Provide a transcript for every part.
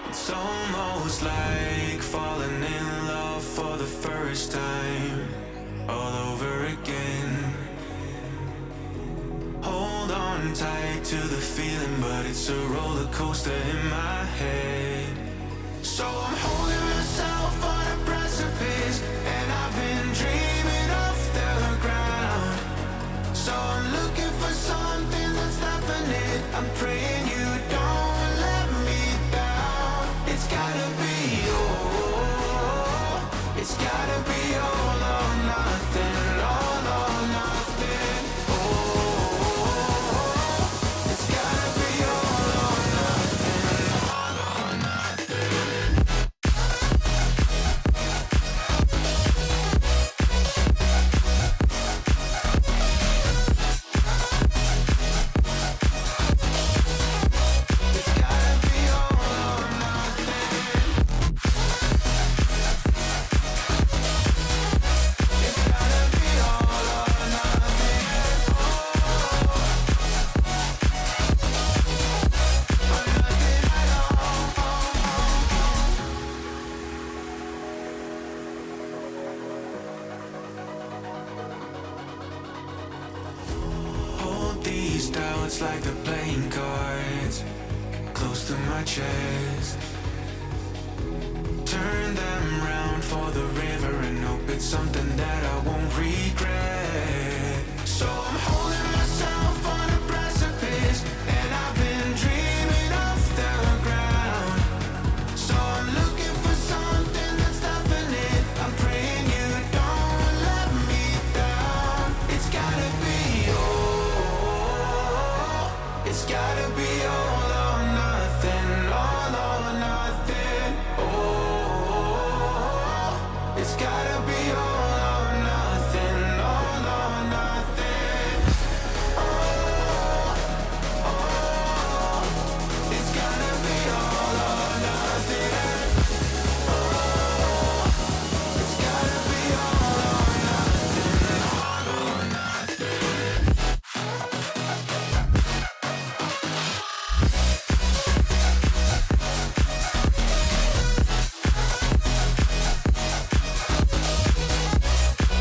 It's almost like falling in love for the first time, all over again. Hold on tight to the feeling, but it's a roller coaster in my head. So I'm holding myself on a precipice, and I've been dreaming off the ground. So I'm looking for something that's definite. I'm praying you don't let me down. It's gotta be all. It's gotta be all or nothing. All or nothing. Oh, it's gotta be all or nothing. All or nothing. It's gotta be all or nothing. It's gotta be all or nothing. Or nothing at all. Hold these doubts like the playing cards close to my chest. Turn them round for the river and hope it's something that I won't regret. So I'm holding myself on a precipice, and I've been dreaming off the ground. So I'm looking for something that's definite. I'm praying you don't let me down. It's gotta be all. It's gotta be all or nothing. All or nothing. Oh, it's gotta be all or nothing. All or nothing. Oh, it's gotta be all or nothing. It's gotta be all or nothing. All or nothing.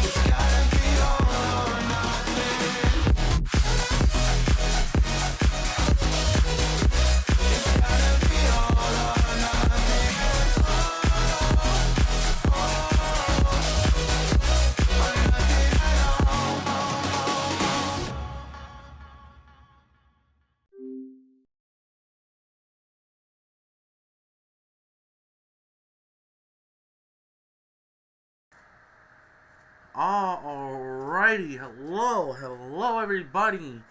It's gotta be all or nothing. It's gotta be all or nothing. Or nothing at all. Alrighty, hello everybody.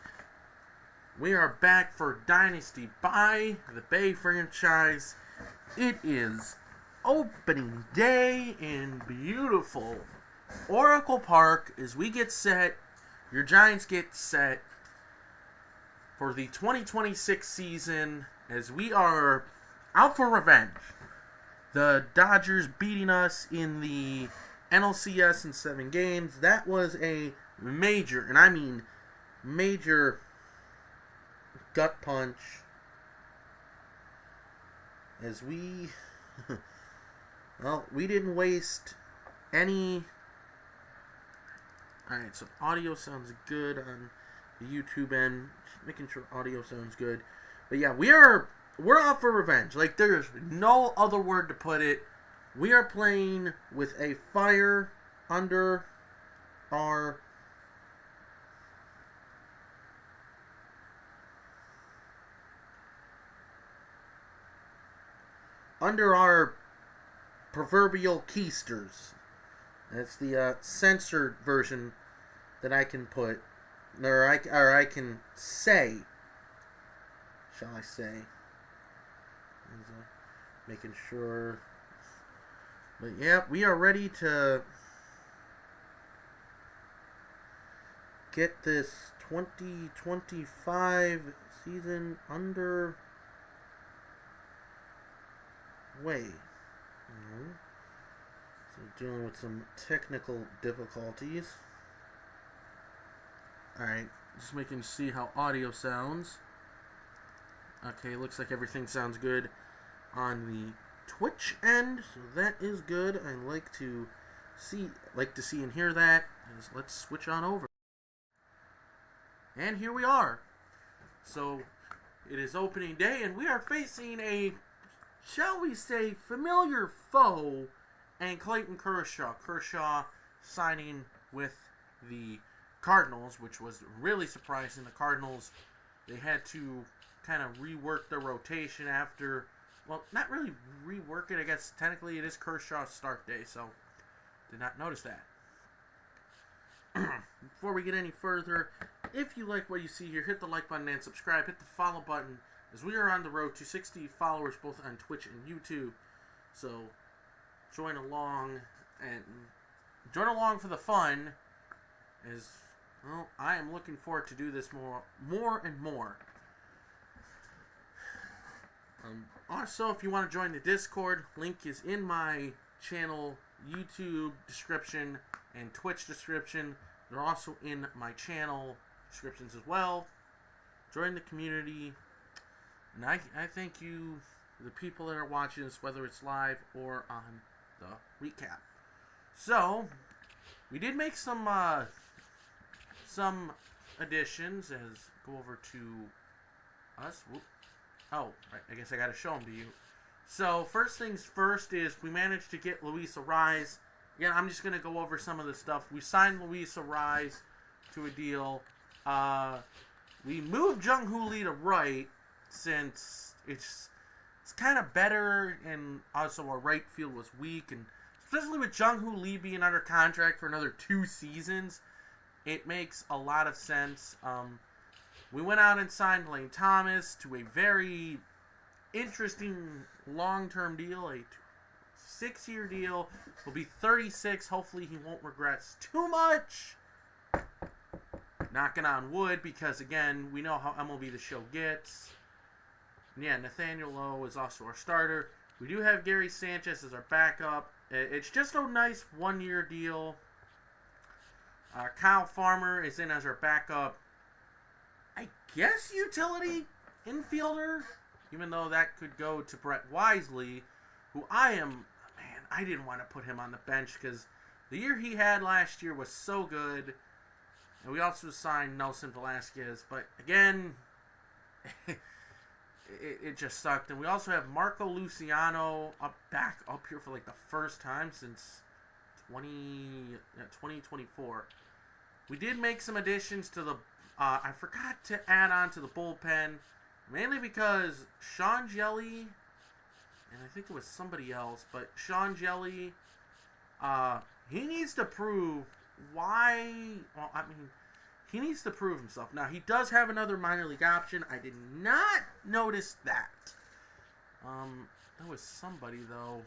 We are back for Dynasty by the Bay franchise. It is opening day in beautiful Oracle Park as we get set, your Giants get set for the 2026 season as we are out for revenge. The Dodgers beating us in the NLCS in 7 games. That was a major, and I mean major, gut punch. As we, well, we didn't waste any. Alright, so audio sounds good on the YouTube end. Just making sure audio sounds good. But yeah, we're out for revenge. Like, there's no other word to put it. We are playing with a fire under our proverbial keisters. That's the censored version that I can put, or I can say. Shall I say? Making sure. But yeah, we are ready to get this 2025 season under way. So dealing with some technical difficulties. Alright, just making see how audio sounds. Okay, looks like everything sounds good. on the Twitch end, so that is good. I like to see and hear that. Let's switch on over. And here we are. So it is opening day, and we are facing a, shall we say, familiar foe, and Clayton Kershaw. Kershaw signing with the Cardinals, which was really surprising. The Cardinals, they had to kind of rework their rotation after, well, not really rework it. I guess technically it is Kershaw's start day, so did not notice that. Before we get any further, if you like what you see here, hit the like button and subscribe. Hit the follow button, as we are on the road to 60 followers both on Twitch and YouTube. So join along for the fun. As well, I am looking forward to do this more and more. Also, if you want to join the Discord, link is in my channel YouTube description and Twitch description. They're also in my channel descriptions as well. Join the community. And I thank you, the people that are watching this, whether it's live or on the recap. So, we did make some additions. As go over to us. Whoop. Oh, I guess I got to show them to you. So, first things first is we managed to get Luis Suárez. Again, I'm just going to go over some of the stuff. We signed Luis Suárez to a deal. We moved Jung Hoo Lee to right since it's kind of better, and also our right field was weak, and especially with Jung Hoo Lee being under contract for another 2 seasons, it makes a lot of sense. We went out and signed Lane Thomas to a very interesting long-term deal, a 6-year deal. Will be 36. Hopefully he won't regress too much. Knocking on wood, because again, we know how MLB The Show gets. And yeah, Nathaniel Lowe is also our starter. We do have Gary Sanchez as our backup. It's just a nice 1-year deal. Kyle Farmer is in as our backup, I guess, utility infielder, even though that could go to Brett Wisely, who I didn't want to put him on the bench because the year he had last year was so good. And we also signed Nelson Velasquez, but again, it just sucked. And we also have Marco Luciano back up here for like the first time since 2024. We did make some additions to the, I forgot to add on to the bullpen, mainly because Sean Jelly, and I think it was somebody else, but Sean Jelly, he needs to prove he needs to prove himself. Now, he does have another minor league option. I did not notice that. There was somebody, though.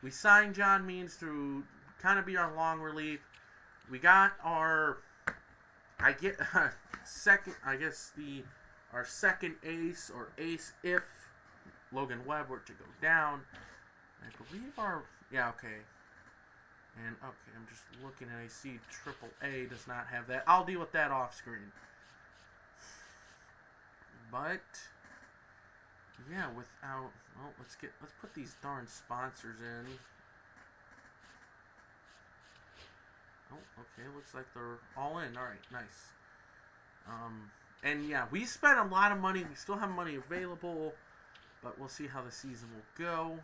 We signed John Means to kind of be our long relief. We got our, our second ace, or ace if Logan Webb were to go down. I believe okay. And, okay, I'm just looking and I see AAA does not have that. I'll deal with that off screen. But, yeah, let's put these darn sponsors in. Oh, okay, looks like they're all in. Alright, nice. And yeah, we spent a lot of money. We still have money available, but we'll see how the season will go.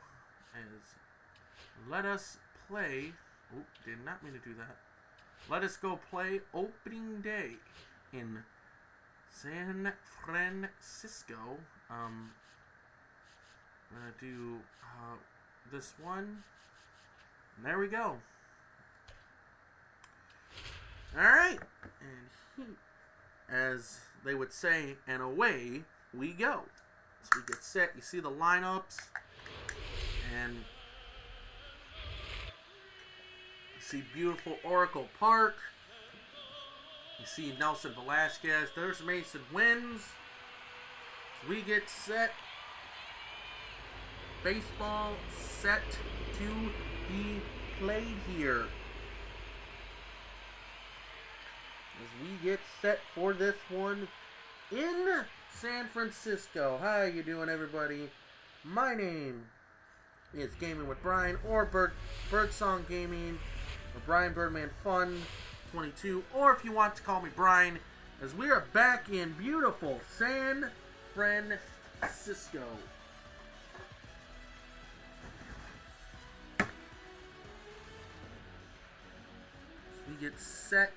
Let us play. Oh, did not mean to do that. Let us go play opening day in San Francisco. I'm gonna do this one. And there we go. Alright. And as they would say, and away we go. So we get set. You see the lineups. And you see beautiful Oracle Park. You see Nelson Velasquez. There's Mason Wins. We get set. Baseball set to be played here. As we get set for this one in San Francisco. How you doing, everybody? My name is Gaming with Brian, or Birdsong Gaming, or Brian Birdman Fun 22, or if you want to call me Brian, as we are back in beautiful San Francisco. We get set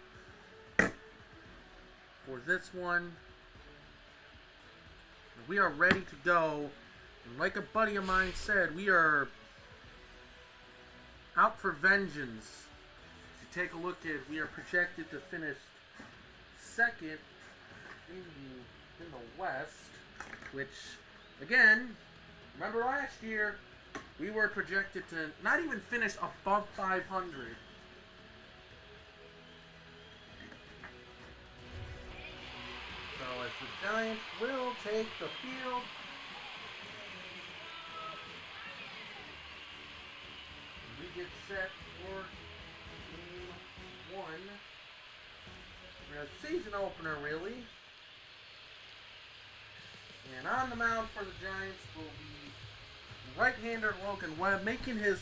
for this one. We are ready to go. And like a buddy of mine said, we are out for vengeance. If you take a look at, we are projected to finish second in the West, which, again, remember last year, we were projected to not even finish above 500. So as the Giants will take the field. We get set for game one. We're a season opener, really. And on the mound for the Giants will be right-hander Logan Webb, making his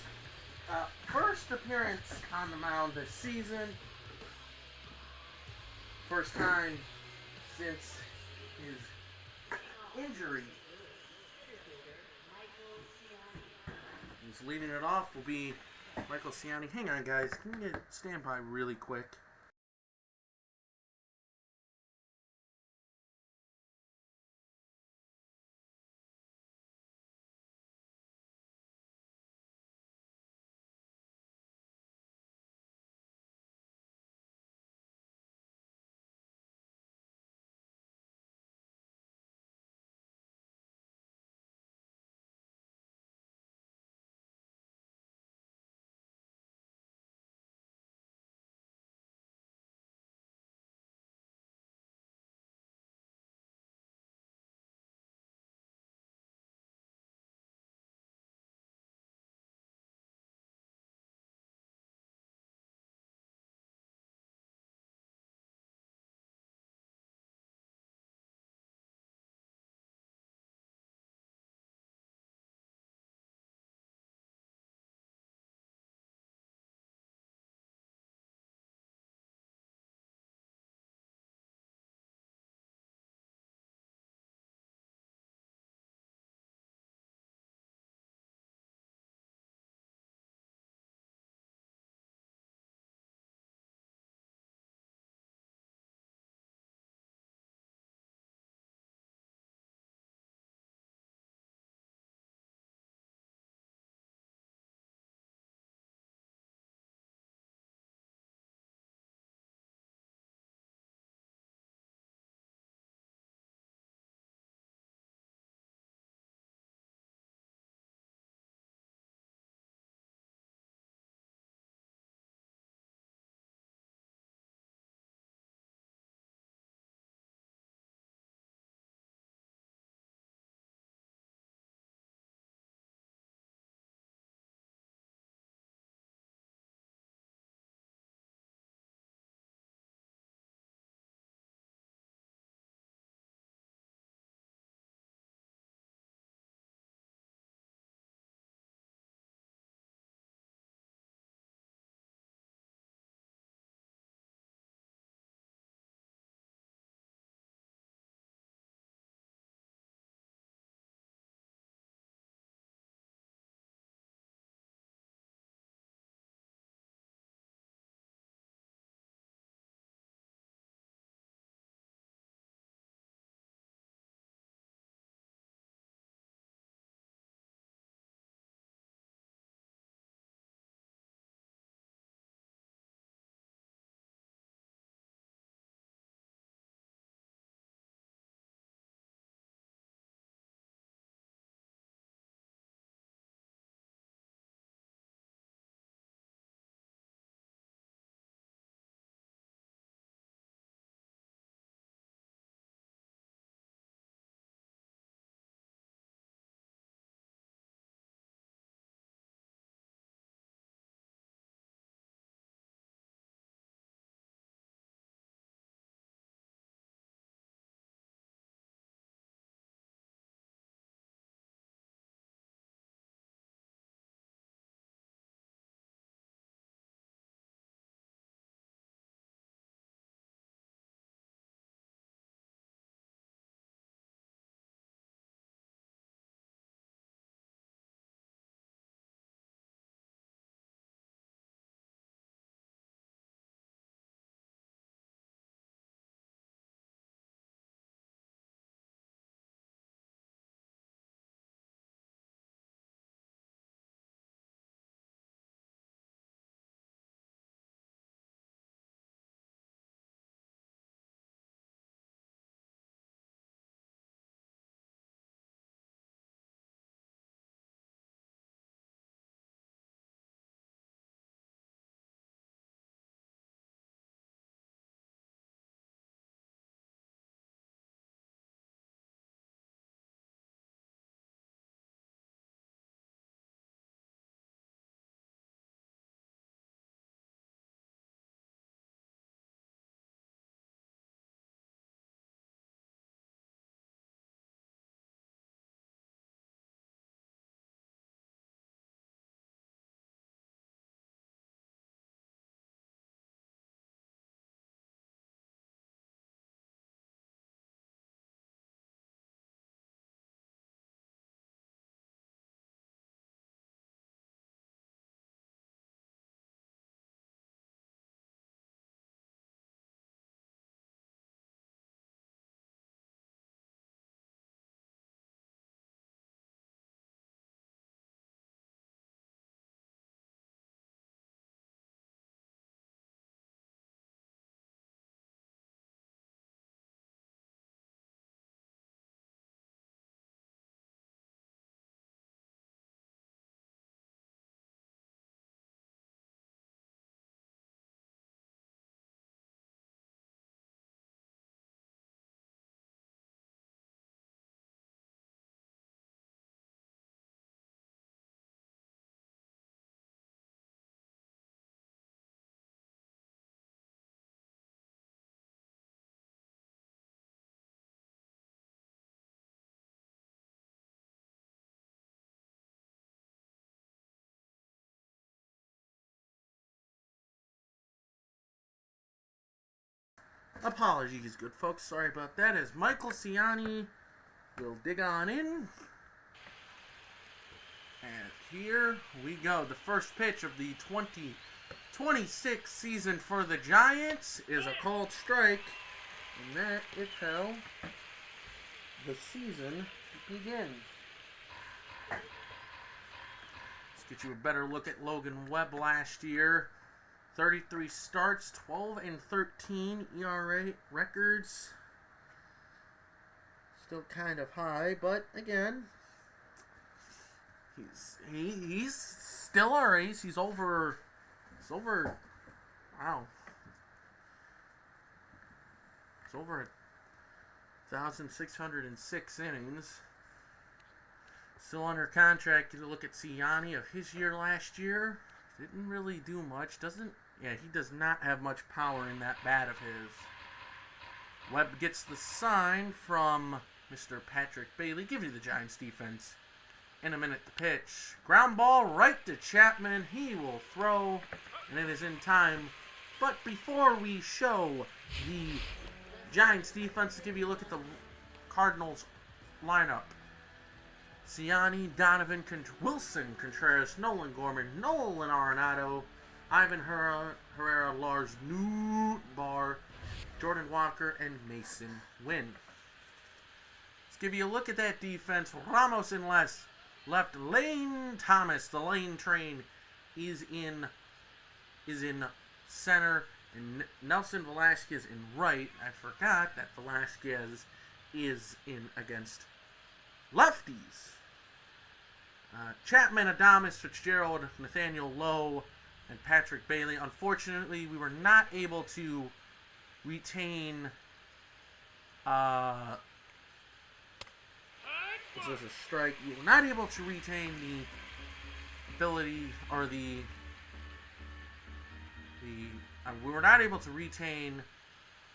first appearance on the mound this season. First time since his injury. He's leading it off will be Michael Ciani. Hang on, guys. Can you stand by really quick? Apologies, good folks. Sorry about that. As Michael Ciani will dig on in. And here we go. The first pitch of the 2026 season for the Giants is a called strike. And that is how the season begins. Let's get you a better look at Logan Webb last year. 33 starts, 12-13 ERA records. Still kind of high, but again, he's still our ace. He's over wow. It's over 1,606 innings. Still under contract. Get a look at Ciani of his year last year. Didn't really do much. He does not have much power in that bat of his. Webb gets the sign from Mr. Patrick Bailey. Give you the Giants defense in a minute to pitch. Ground ball right to Chapman. He will throw, and it is in time. But before we show the Giants defense, to give you a look at the Cardinals lineup. Ciani, Donovan, Wilson Contreras, Nolan Gorman, Nolan Arenado, Ivan Herrera, Lars Nootbaar, Jordan Walker, and Mason Wynn. Let's give you a look at that defense. Ramos in left, Lane Thomas, the Lane train, is in center, and Nelson Velasquez in right. I forgot that Velasquez is in against lefties. Chapman, Adames, Fitzgerald, Nathaniel Lowe, and Patrick Bailey. Unfortunately, we were not able to retain. This was a strike. We were not able to retain the ability or we were not able to retain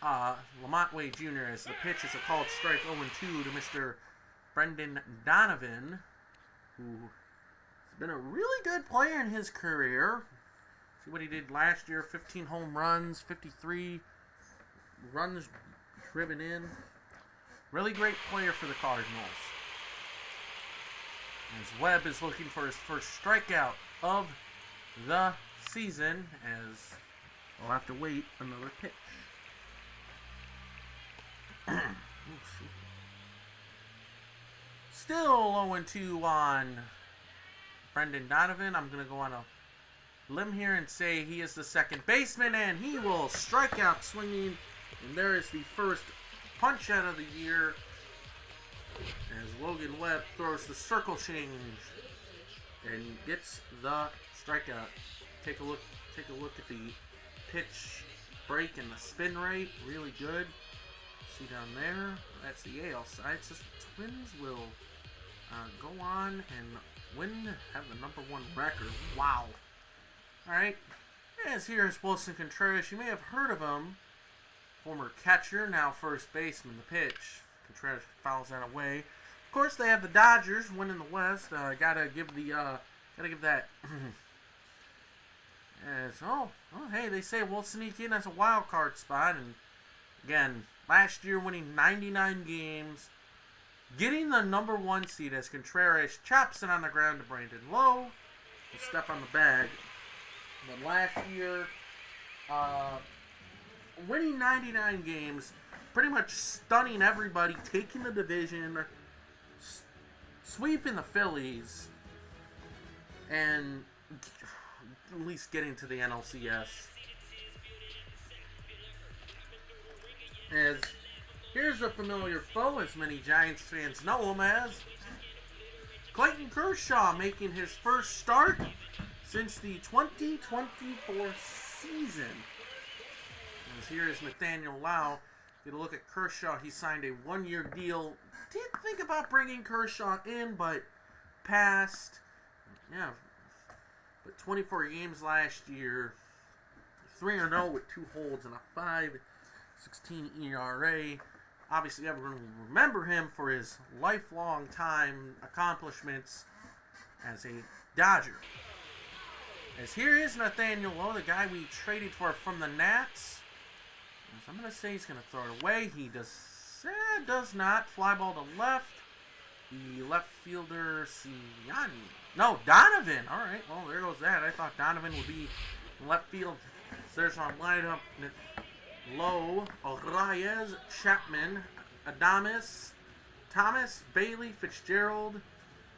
Lamont Wade Jr. as the pitch is a called strike 0-2 to Mr. Brendan Donovan, who has been a really good player in his career. See what he did last year: 15 home runs, 53 runs driven in. Really great player for the Cardinals. As Webb is looking for his first strikeout of the season, as we'll have to wait another pitch. Still 0-2 on Brendan Donovan. I'm going to go on a limb here and say he is the second baseman, and he will strike out swinging. And there is the first punch out of the year as Logan Webb throws the circle change and gets the strikeout. Take a look at the pitch break and the spin rate. Really good. See down there, that's the AL side. So the Twins will go on and have the #1 record. Wow. Alright, as here's Wilson Contreras. You may have heard of him. Former catcher, now first baseman. The pitch. Contreras fouls that away. Of course, they have the Dodgers winning the West. Gotta give that. Hey, they say we'll sneak in as a wild card spot. And again, last year winning 99 games, getting the #1 seed as Contreras chops it on the ground to Brandon Lowe. Will step on the bag. But last year, winning 99 games, pretty much stunning everybody, taking the division, sweeping the Phillies, and at least getting to the NLCS. As here's a familiar foe, as many Giants fans know him as. Clayton Kershaw making his first start since the 2024 season. As here is Nathaniel Lau. Get a look at Kershaw. He signed a 1-year deal. Did think about bringing Kershaw in, but passed. Yeah. But 24 games last year. 3-0 with 2 holds and a 5.16 ERA. Obviously, everyone will remember him for his lifelong time accomplishments as a Dodger. As here is Nathaniel Lowe, the guy we traded for from the Nats. I'm going to say he's going to throw it away. He does not. Fly ball to left. The left fielder, Siani. No, Donovan. All right, well, there goes that. I thought Donovan would be in left field. There's our lineup. Lowe, Reyes, Chapman, Adames, Thomas, Bailey, Fitzgerald,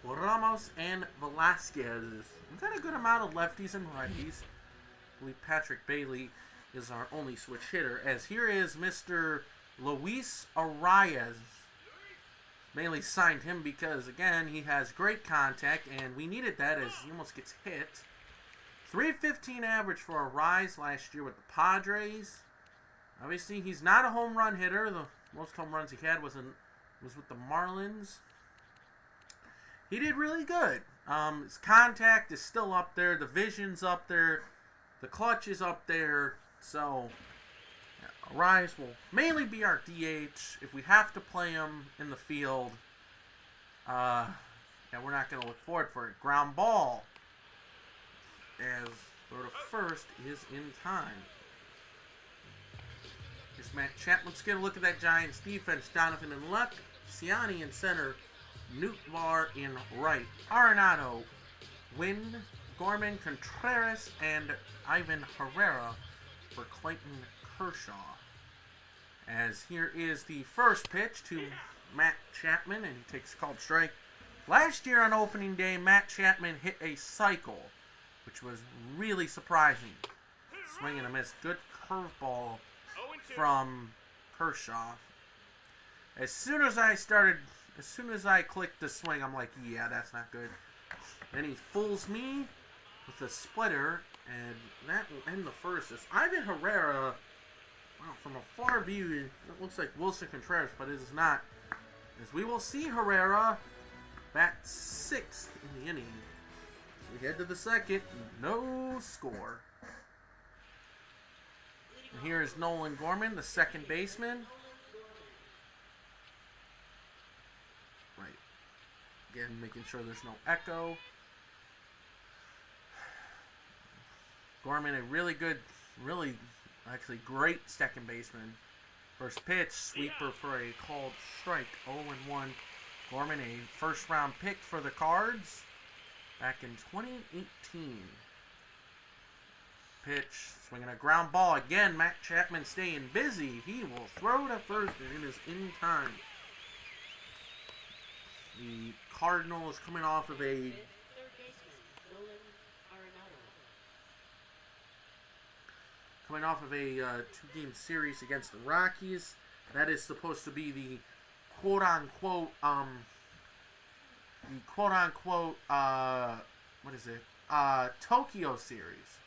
Ramos, and Velasquez. We've got a good amount of lefties and righties. I believe Patrick Bailey is our only switch hitter, as here is Mr. Luis Arias. Mainly signed him because, again, he has great contact, and we needed that as he almost gets hit. 315 average for Arias last year with the Padres. Obviously, he's not a home run hitter. The most home runs he had was with the Marlins. He did really good. His contact is still up there. The vision's up there. The clutch is up there. So, yeah, Arias will mainly be our DH. If we have to play him in the field, yeah, we're not going to look forward for it. Ground ball, as throw to first is in time. Here's Matt Chapman. Let's get a look at that Giants defense. Donovan in left, Siani in center, Newtbar in right, Arenado, Wynn, Gorman, Contreras, and Ivan Herrera for Clayton Kershaw. As here is the first pitch to Matt Chapman, and he takes a called strike. Last year on opening day, Matt Chapman hit a cycle, which was really surprising. Swing and a miss. Good curveball from Kershaw. As soon as I clicked the swing, I'm like, yeah, that's not good. Then he fools me with a splitter, and that will end the first. As Ivan Herrera, wow, from a far view, it looks like Wilson Contreras, but it is not. As we will see Herrera bat sixth in the inning. We head to the second, no score. And here is Nolan Gorman, the second baseman. Right. Again, making sure there's no echo. Gorman, a really good, actually great second baseman. First pitch, sweeper for a called strike, 0-1. Gorman, a first-round pick for the Cards back in 2018. Pitch, swinging a ground ball. Again, Matt Chapman staying busy. He will throw to first, and it is in time. The Cardinals coming off of a two-game series against the Rockies. That is supposed to be the quote-unquote, Tokyo series.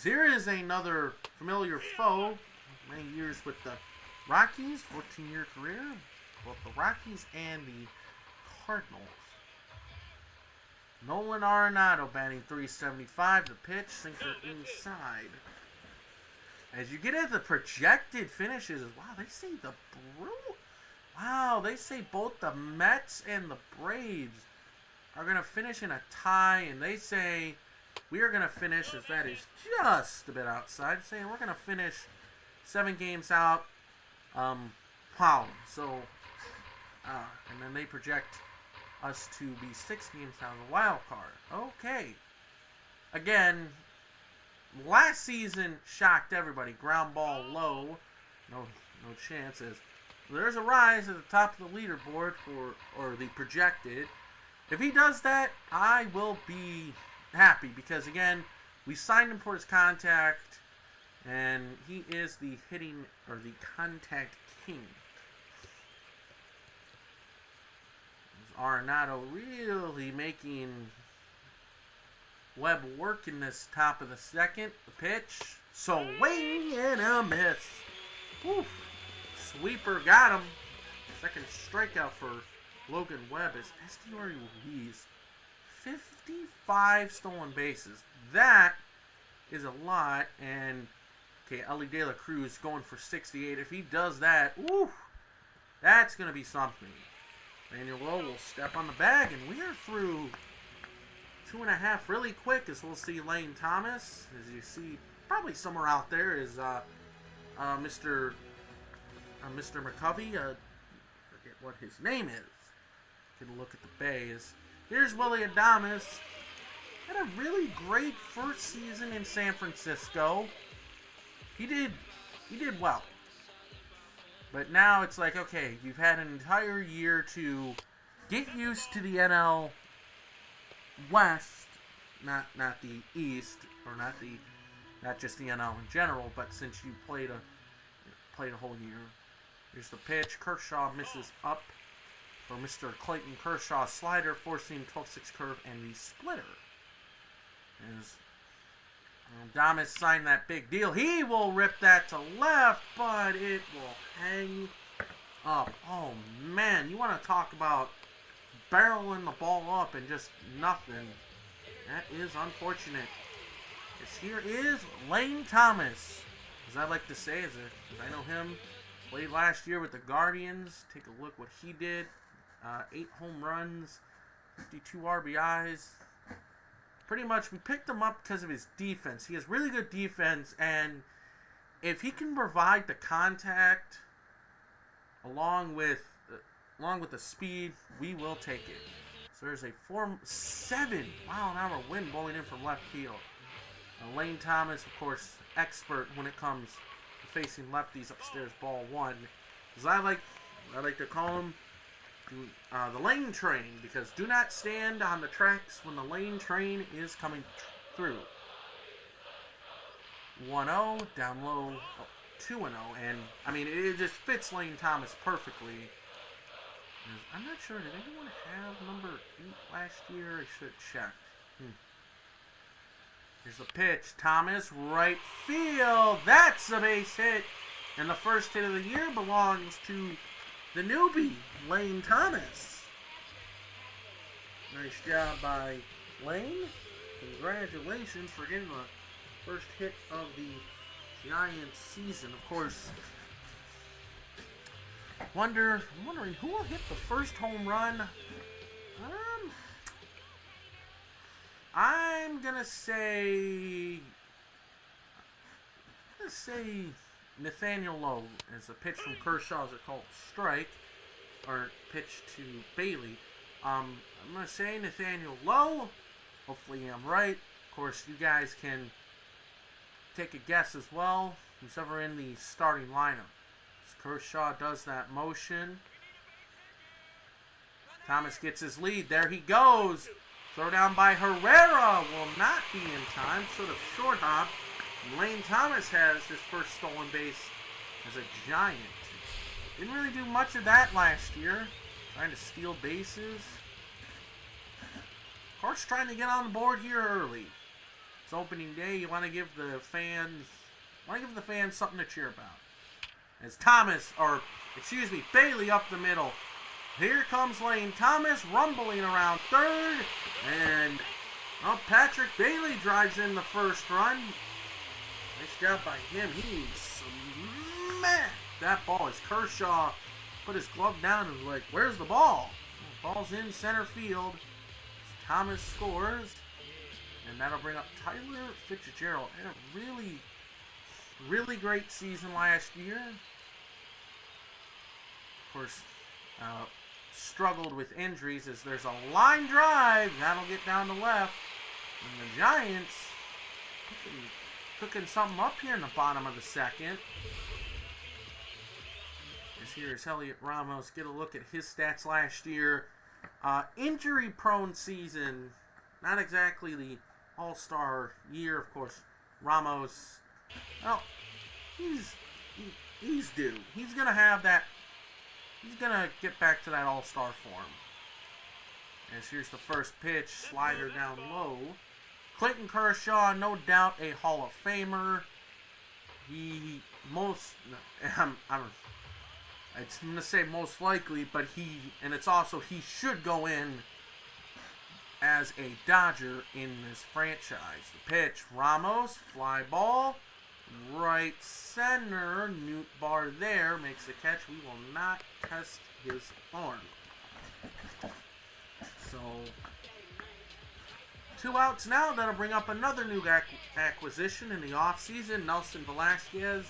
Here is another familiar foe. Many years with the Rockies, 14-year career. Both the Rockies and the Cardinals. Nolan Arenado batting .375. The pitch, sinker inside. As you get at the projected finishes, wow, they say they say both the Mets and the Braves are going to finish in a tie, and they say we are going to finish, as that is just a bit outside, saying we're going to finish 7 games out. Wow. So, and then they project us to be 6 games out of the wild card. Okay. Again, last season shocked everybody. Ground ball low. No chances. There's a rise at the top of the leaderboard or the projected. If he does that, I will be happy because, again, we signed him for his contact, and he is the hitting or the contact king. Arenado really making Webb work in this top of the second. The pitch, swing and a miss. Woo. Sweeper got him. Second strikeout for Logan Webb is Estiori Ruiz. 55 stolen bases. That is a lot. And, okay, Ellie De La Cruz going for 68. If he does that, woo, that's going to be something. Daniel Lowe will step on the bag, and we are through 2.5 really quick, as we'll see Lane Thomas. As you see, probably somewhere out there is Mr. McCovey. Forget what his name is. Get a look at the Bays. Here's Willy Adames. Had a really great first season in San Francisco. He did well. But now it's like, okay, you've had an entire year to get used to the NL West, not the East, or not just the NL in general, but since you played a whole year. Here's the pitch. Kershaw misses up for Mr. Clayton Kershaw. Slider, four-seam, 12-6 curve, and the splitter. As Adames signed that big deal, he will rip that to left, but it will hang up. Oh man, you want to talk about barreling the ball up and just nothing. That is unfortunate. As here is Lane Thomas. As I like to say, as I know him, played last year with the Guardians. Take a look what he did. 8 home runs, 52 RBIs. Pretty much, we picked him up because of his defense. He has really good defense, and if he can provide the contact along with the speed, we will take it. So there's a 7-mile-an-hour wind blowing in from left field. Lane Thomas, of course, expert when it comes to facing lefties upstairs. Ball 1. As I like to call him, the lane train, because do not stand on the tracks when the lane train is coming through. 1-0, down low, 2-0, and I mean it just fits Lane Thomas perfectly. I'm not sure, did anyone have number 8 last year? I should check. Here's the pitch. Thomas, right field. That's a base hit, and the first hit of the year belongs to the newbie, Lane Thomas. Nice job by Lane. Congratulations for getting the first hit of the Giants season. Of course, I'm wondering who will hit the first home run. I'm gonna say Nathaniel Lowe as a pitch from Kershaw is a called strike, or pitch to Bailey. I'm going to say Nathaniel Lowe. Hopefully I'm right. Of course, you guys can take a guess as well. Who's ever in the starting lineup. As Kershaw does that motion. Thomas gets his lead. There he goes. Throw down by Herrera. Will not be in time. Sort of short hop. Lane Thomas has his first stolen base as a Giant. Didn't really do much of that last year. Trying to steal bases. Of course, trying to get on the board here early. It's opening day. You want to give the fans something to cheer about. As Bailey up the middle. Here comes Lane Thomas rumbling around third. And Patrick Bailey drives in the first run. Nice job by him. He smacked that ball as Kershaw put his glove down and was like, where's the ball? The ball's in center field. Thomas scores. And that'll bring up Tyler Fitzgerald. Had a really, really great season last year. Of course, struggled with injuries as there's a line drive. That'll get down to left. And the Giants cooking something up here in the bottom of the second. Here's Elliot Ramos. Get a look at his stats last year. Injury-prone season. Not exactly the all-star year, of course. Ramos, well, he's due. He's going to have that. He's going to get back to that all-star form. As here's the first pitch. Slider down low. Clayton Kershaw, no doubt a Hall of Famer. I'm going to say most likely, but he should go in as a Dodger in this franchise. The pitch, Ramos, fly ball, right center, Newt Bar there, makes the catch. We will not test his arm. So, 2 outs now. That'll bring up another new acquisition in the offseason. Nelson Velasquez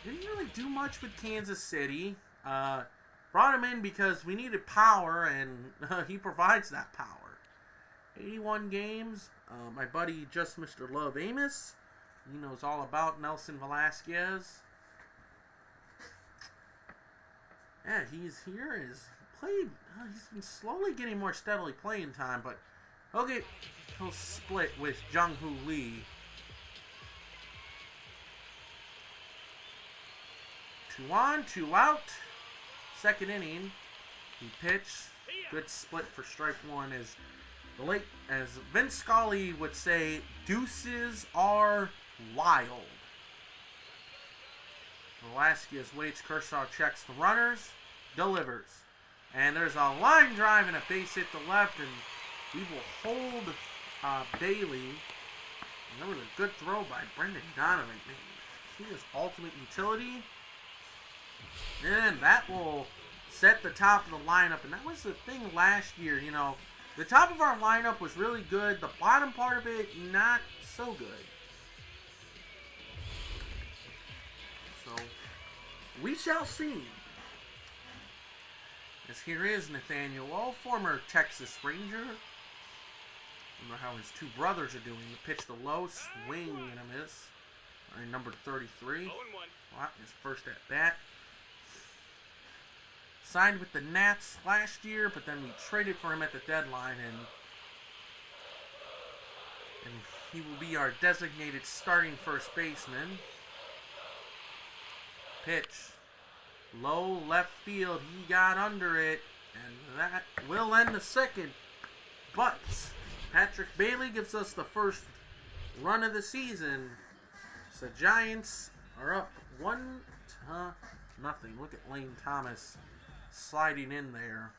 Didn't really do much with Kansas City. Brought him in because we needed power, and he provides that power. 81 games. My buddy, just Mr. Love Amos, he knows all about Nelson Velasquez. Yeah, he's here. He's played. He's been slowly getting more steadily playing time, but he'll split with Jung Hoo Lee. 2 on, 2 out. Second inning, he pitched. Good split for strike one. As Vince Scully would say, deuces are wild. Velasquez waits. Kershaw checks the runners, delivers, and there's a line drive and a base hit to left, and we will hold Bailey. And that was a good throw by Brendan Donovan. Man, he is ultimate utility. And that will set the top of the lineup. And that was the thing last year, you know. The top of our lineup was really good. The bottom part of it, not so good. So, we shall see. As here is Nathaniel Lowe, former Texas Ranger. Remember how his two brothers are doing. The pitch to Lowe, swing and a miss. Number 33. His first at bat. Signed with the Nats last year, but then we traded for him at the deadline, and he will be our designated starting first baseman. Pitch. Low left field. He got under it, and that will end the second. But Patrick Bailey gives us the first run of the season. So the Giants are up 1-0. Look at Lane Thomas sliding in there.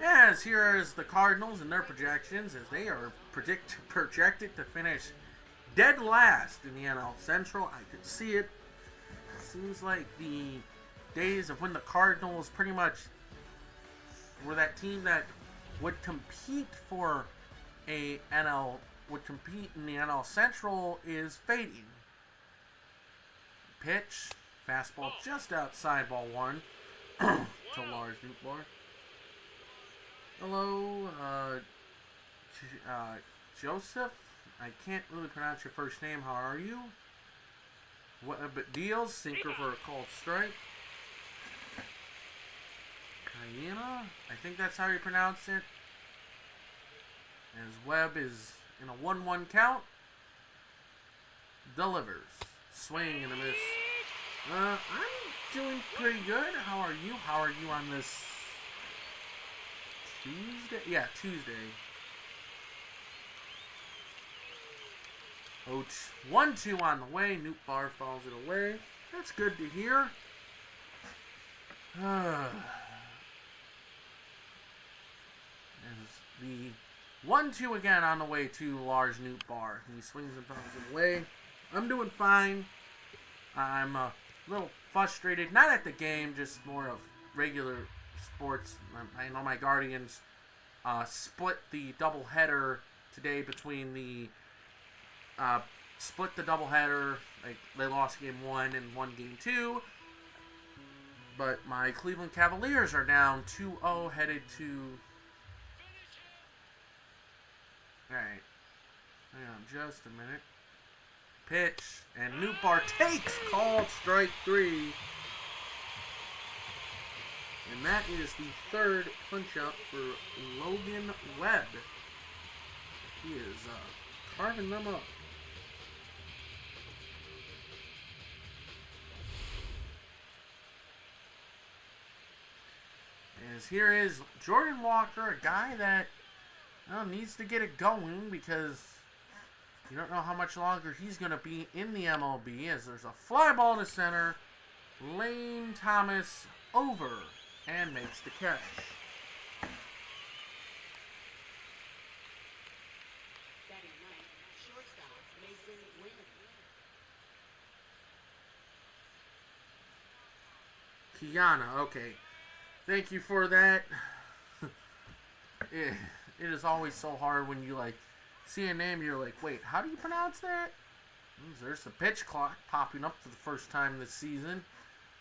As here is the Cardinals and their projections, as they are projected to finish dead last in the NL Central. I could see it. Seems like the days of when the Cardinals pretty much were that team that would compete in the NL Central is fading. Pitch, fastball just outside ball one. To Lars Newtbar. Hello, Joseph. I can't really pronounce your first name. How are you? But deals, sinker for a called strike. Hyena, I think that's how you pronounce it. As Webb is in a 1-1 count. Delivers. Swing and a miss. I'm doing pretty good. How are you? How are you on this Tuesday? Yeah, Tuesday. 1-2 on the way. Newtbar fouls it away. That's good to hear. The 1-2 again on the way to Lars Newtbar. He swings and fouls it away. I'm doing fine. I'm a little frustrated, not at the game, just more of regular sports. I know my Guardians split the doubleheader today between the like they lost game 1 and won game 2. But my Cleveland Cavaliers are down 2-0, headed to. Alright. Hang on just a minute. Pitch, and Newtbar takes, called strike 3. And that is the third punch-out for Logan Webb. He is carving them up. As here is Jordan Walker, a guy that needs to get it going because you don't know how much longer he's going to be in the MLB, as there's a fly ball to center. Lane Thomas over and makes the catch. Kiana, okay. Thank you for that. It is always so hard when you see a name, you're like, wait, how do you pronounce that? There's the pitch clock popping up for the first time this season.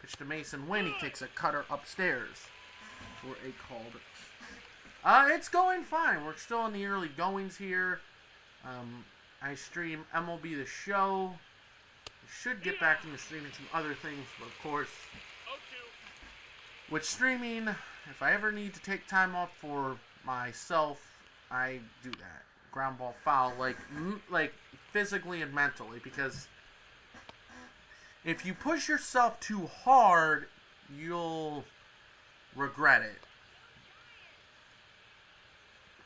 Pitch to Mason Wynn. He takes a cutter upstairs for a called. It's going fine. We're still in the early goings here. I stream MLB The Show. Should get back into streaming some other things, but of course, with streaming, if I ever need to take time off for myself, I do that. Ground ball foul, like physically and mentally, because if you push yourself too hard, you'll regret it.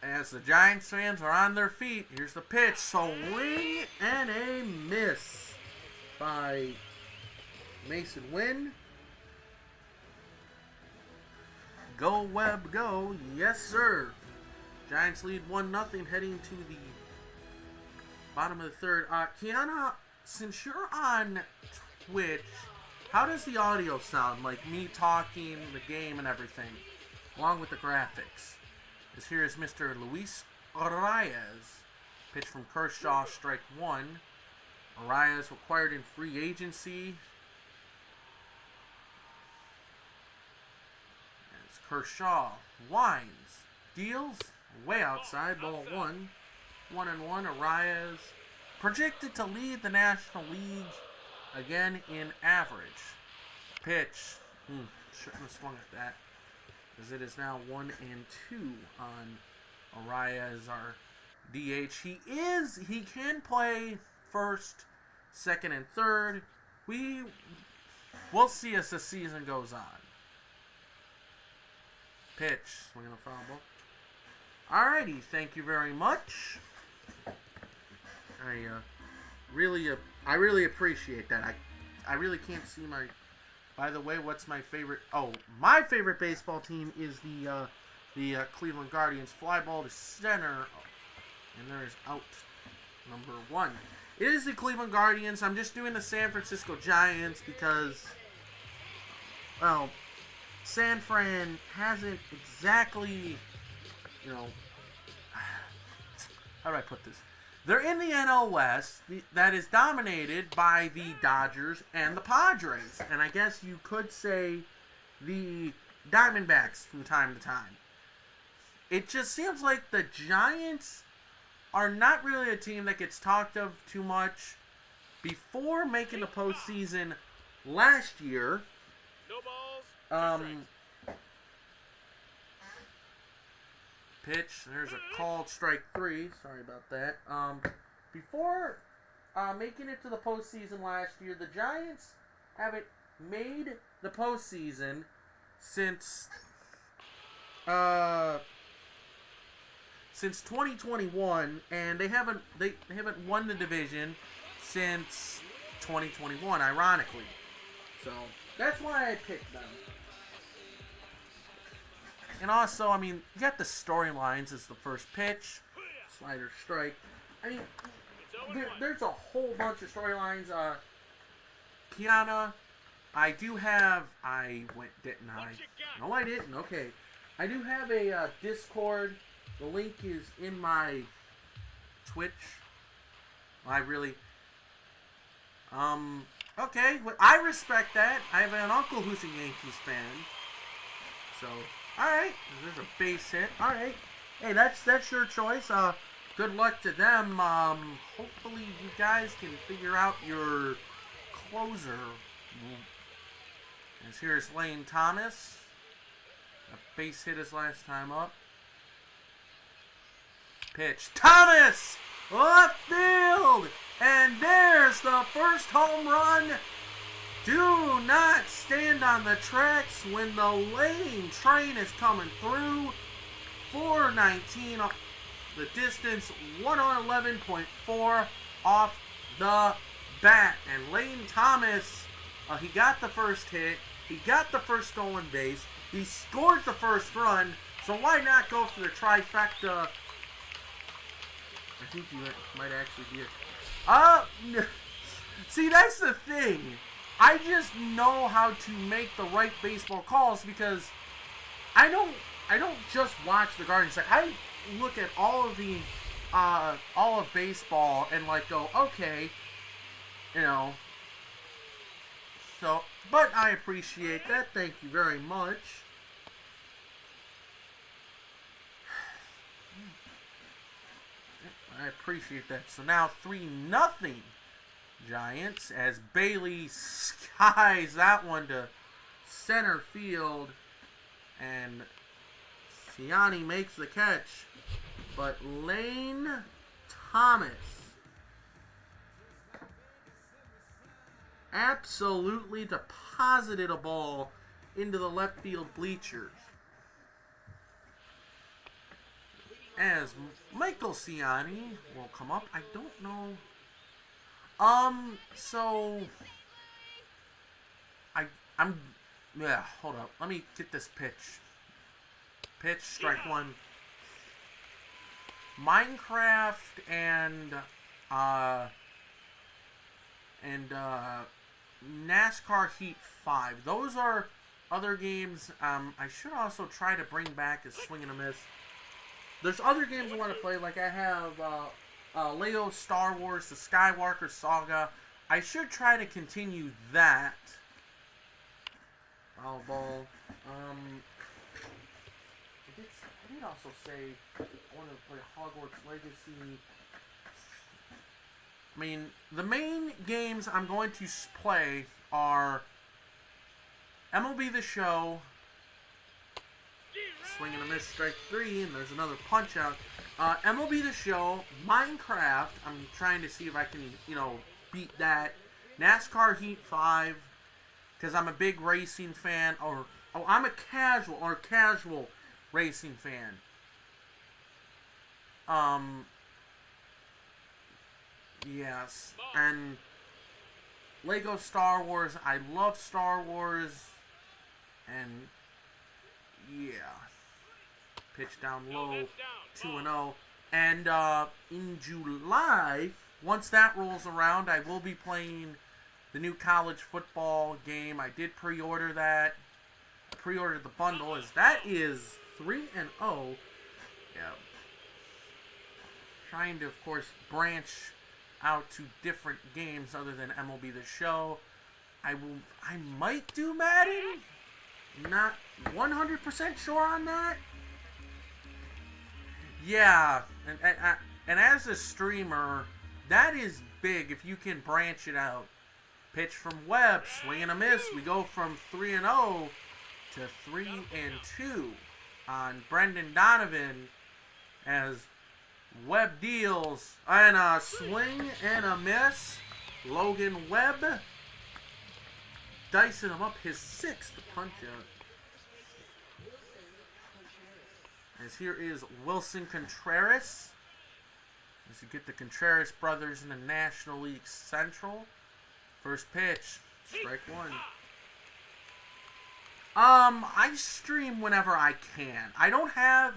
As the Giants fans are on their feet, here's the pitch. Swing and a miss by Mason Wynn. Go Webb, go. Yes, sir. Giants lead 1-0 heading to the bottom of the third. Kiana, since you're on Twitch, how does the audio sound? Like me talking, the game, and everything, along with the graphics. This here is Mr. Luis Arias. Pitch from Kershaw, strike one. Arias acquired in free agency. As Kershaw winds, deals, way outside, ball one. 1-1. Arias projected to lead the National League again in average. Pitch. Shouldn't have swung at that, as it is now 1-2 on Arias, our DH. He can play first, second, and third. We'll see as the season goes on. Pitch, swinging a foul ball. Alrighty, thank you very much. I really appreciate that. I really can't see my. By the way, what's my favorite? Oh, my favorite baseball team is the Cleveland Guardians. Fly ball to center, and there is out number one. It is the Cleveland Guardians. I'm just doing the San Francisco Giants because, well, San Fran hasn't exactly, how do I put this? They're in the NL West that is dominated by the Dodgers and the Padres. And I guess you could say the Diamondbacks from time to time. It just seems like the Giants are not really a team that gets talked of too much. Before making the postseason last year, pitch, there's a called strike three. Sorry about that. Before making it to the postseason last year, the Giants haven't made the postseason since 2021, and they haven't won the division since 2021, ironically. So that's why I picked them. And also, I mean, you got the storylines as the first pitch, slider strike. I mean, there's a whole bunch of storylines. Kiana, didn't I? No, I didn't. Okay. I do have a Discord. The link is in my Twitch. Okay. Well, I respect that. I have an uncle who's a Yankees fan. So, alright. There's a base hit. Alright. Hey, that's your choice. Good luck to them. Hopefully you guys can figure out your closer. As here's Lane Thomas. A base hit his last time up. Pitch. Thomas! Left field! And there's the first home run. Do not stand on the tracks when the Lane train is coming through. 419 the distance, 111.4 off the bat. And Lane Thomas, he got the first hit. He got the first stolen base. He scored the first run. So why not go for the trifecta? I think you might actually be it. See, that's the thing. I just know how to make the right baseball calls because I don't just watch the Guardians. Like, I look at all of baseball and like go, okay, you know. So, but I appreciate that. Thank you very much. I appreciate that. So now 3-0 Giants as Bailey skies that one to center field, and Siani makes the catch, but Lane Thomas absolutely deposited a ball into the left field bleachers. As Michael Siani will come up. I don't know. So yeah, hold up. Let me get this pitch. Pitch, strike one. Minecraft and NASCAR Heat 5. Those are other games. I should also try to bring back a swing and a miss. There's other games I want to play, like I have Lego Star Wars, the Skywalker Saga. I should try to continue that. Foul ball. I did also say I wanted to play Hogwarts Legacy. I mean, the main games I'm going to play are MLB The Show, swing and a miss, strike 3, and there's another punch out. MLB The Show, Minecraft, I'm trying to see if I can, beat that. NASCAR Heat 5, because I'm a big racing fan, I'm a casual racing fan. Yes, and Lego Star Wars, I love Star Wars, and yeah. Pitch down low, 2-0. And in July, once that rolls around, I will be playing the new college football game. I did pre-order that. I pre-ordered the bundle, as that is 3-0. Yeah. Trying to, of course, branch out to different games other than MLB The Show. I might do Madden. Not 100% sure on that. Yeah, and as a streamer, that is big if you can branch it out. Pitch from Webb, swing and a miss. We go from 3-0 to 3-2 on Brendan Donovan as Webb deals, and a swing and a miss. Logan Webb dicing him up, his 6th punch out. As here is Wilson Contreras. As you get the Contreras brothers in the National League Central. First pitch, strike 1. I stream whenever I can. I don't have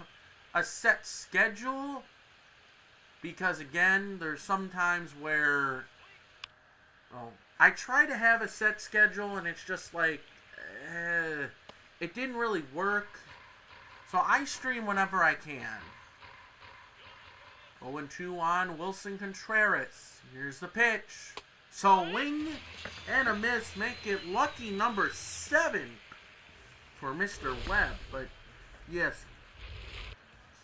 a set schedule because, again, there's some times where I try to have a set schedule and it's just like it didn't really work. So I stream whenever I can. 0-2 on Wilson Contreras. Here's the pitch. Swing and a miss. Make it lucky number 7 for Mr. Webb. But yes,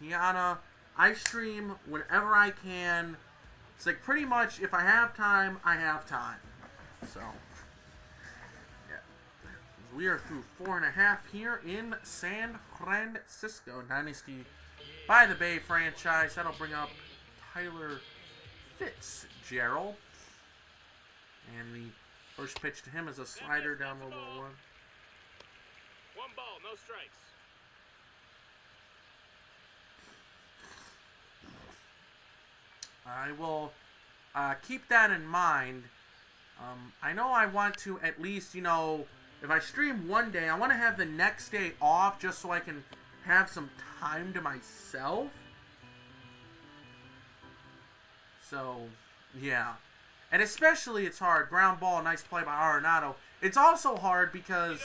Kiana, I stream whenever I can. It's like pretty much if I have time, I have time. So we are through 4.5 here in San Francisco. Dynasty by the Bay franchise. That'll bring up Tyler Fitzgerald. And the first pitch to him is a slider down low ball 1. 1 ball, no strikes. I will keep that in mind. I know I want to at least, if I stream one day, I want to have the next day off just so I can have some time to myself. So, yeah. And especially it's hard. Ground ball, nice play by Arenado. It's also hard because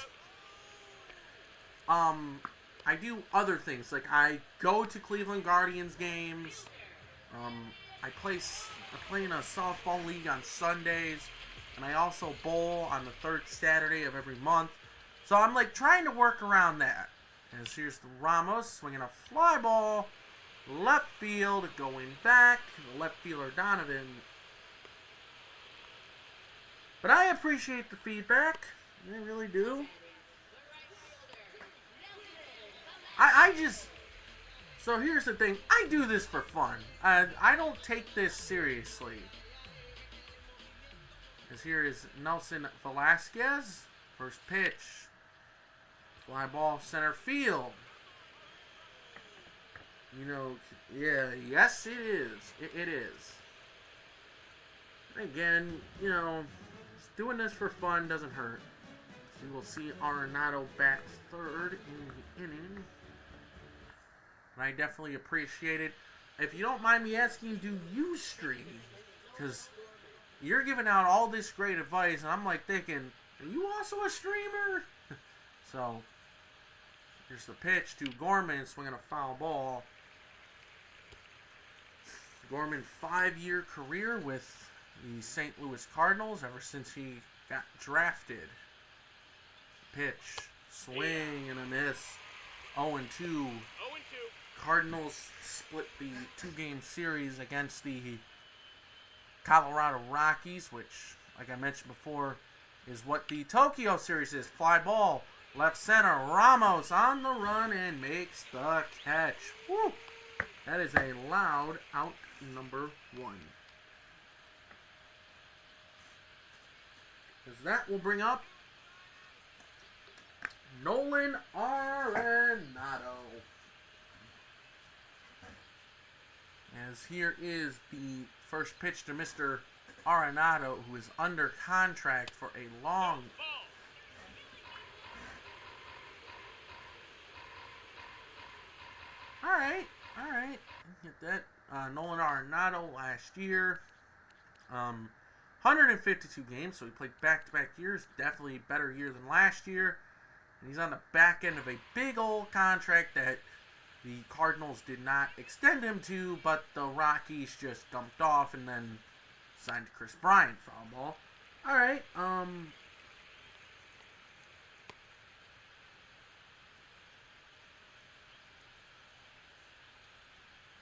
I do other things. Like I go to Cleveland Guardians games. I play in a softball league on Sundays. and I also bowl on the third Saturday of every month. So I'm like trying to work around that. As here's the Ramos swinging a fly ball, left field, going back. The left fielder Donovan. But I appreciate the feedback. I really do. I just... So here's the thing. I do this for fun. I don't take this seriously. As here is Nelson Velasquez. First pitch. Fly ball center field. You know, yeah, yes it is. It is. Again, you know, doing this for fun doesn't hurt. So we'll see Arenado bat third in the inning. And I definitely appreciate it. If you don't mind me asking, do you stream? Because you're giving out all this great advice, and I'm like thinking, are you also a streamer? So, here's the pitch to Gorman, swinging a foul ball. Gorman, 5-year career with the St. Louis Cardinals ever since he got drafted. Pitch, swing and a miss. 0-2. 0-2. Cardinals split the 2-game series against the Colorado Rockies, which, like I mentioned before, is what the Tokyo series is. Fly ball, left center, Ramos on the run and makes the catch. Woo! That is a loud out number 1. Because that will bring up Nolan Arenado. As here is the first pitch to Mr. Arenado, who is under contract for a long... Alright. Get that. Nolan Arenado last year. 152 games, so he played back-to-back years. Definitely a better year than last year. And he's on the back end of a big old contract that the Cardinals did not extend him to, but the Rockies just dumped off and then signed Chris Bryant. Foul ball. Alright,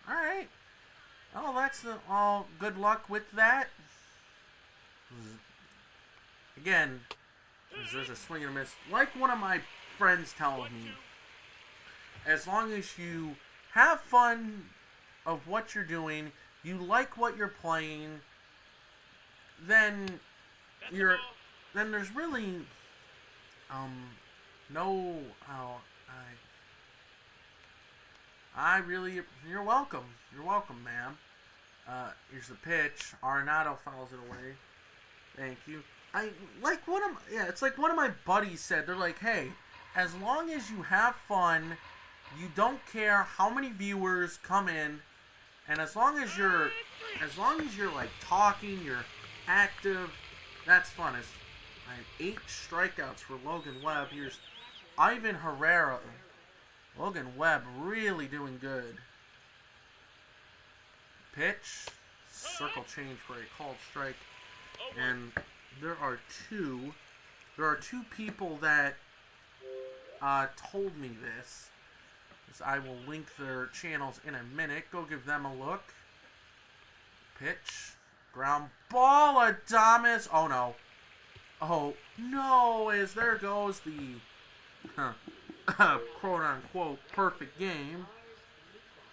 Alright. Oh, that's all good luck with that. Again, there's a swing and a miss. Like one of my friends telling me, as long as you have fun of what you're doing, you like what you're playing, then there's really no you're welcome. You're welcome, ma'am. Here's the pitch. Arenado fouls it away. Thank you. It's like one of my buddies said. They're like, hey, as long as you have fun, you don't care how many viewers come in, and as long as you're like talking, you're active, that's fun. I have 8 strikeouts for Logan Webb. Here's Ivan Herrera. Logan Webb really doing good. Pitch, circle change for a called strike, and there are two people that told me this. I will link their channels in a minute. Go give them a look. Pitch. Ground ball. Adames. Oh, no. Oh, no. As there goes the quote-unquote perfect game.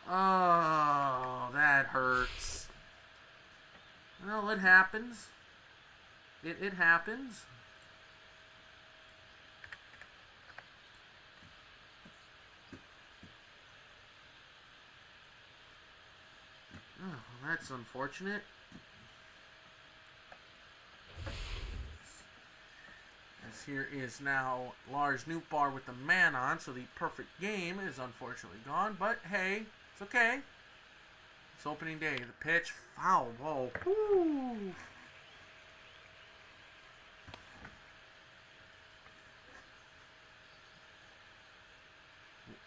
Oh, that hurts. Well, it happens. It happens. Oh, that's unfortunate. As here is now Lars Nootbaar with the man on, so the perfect game is unfortunately gone. But hey, it's okay. It's opening day. The pitch, foul ball. Woo!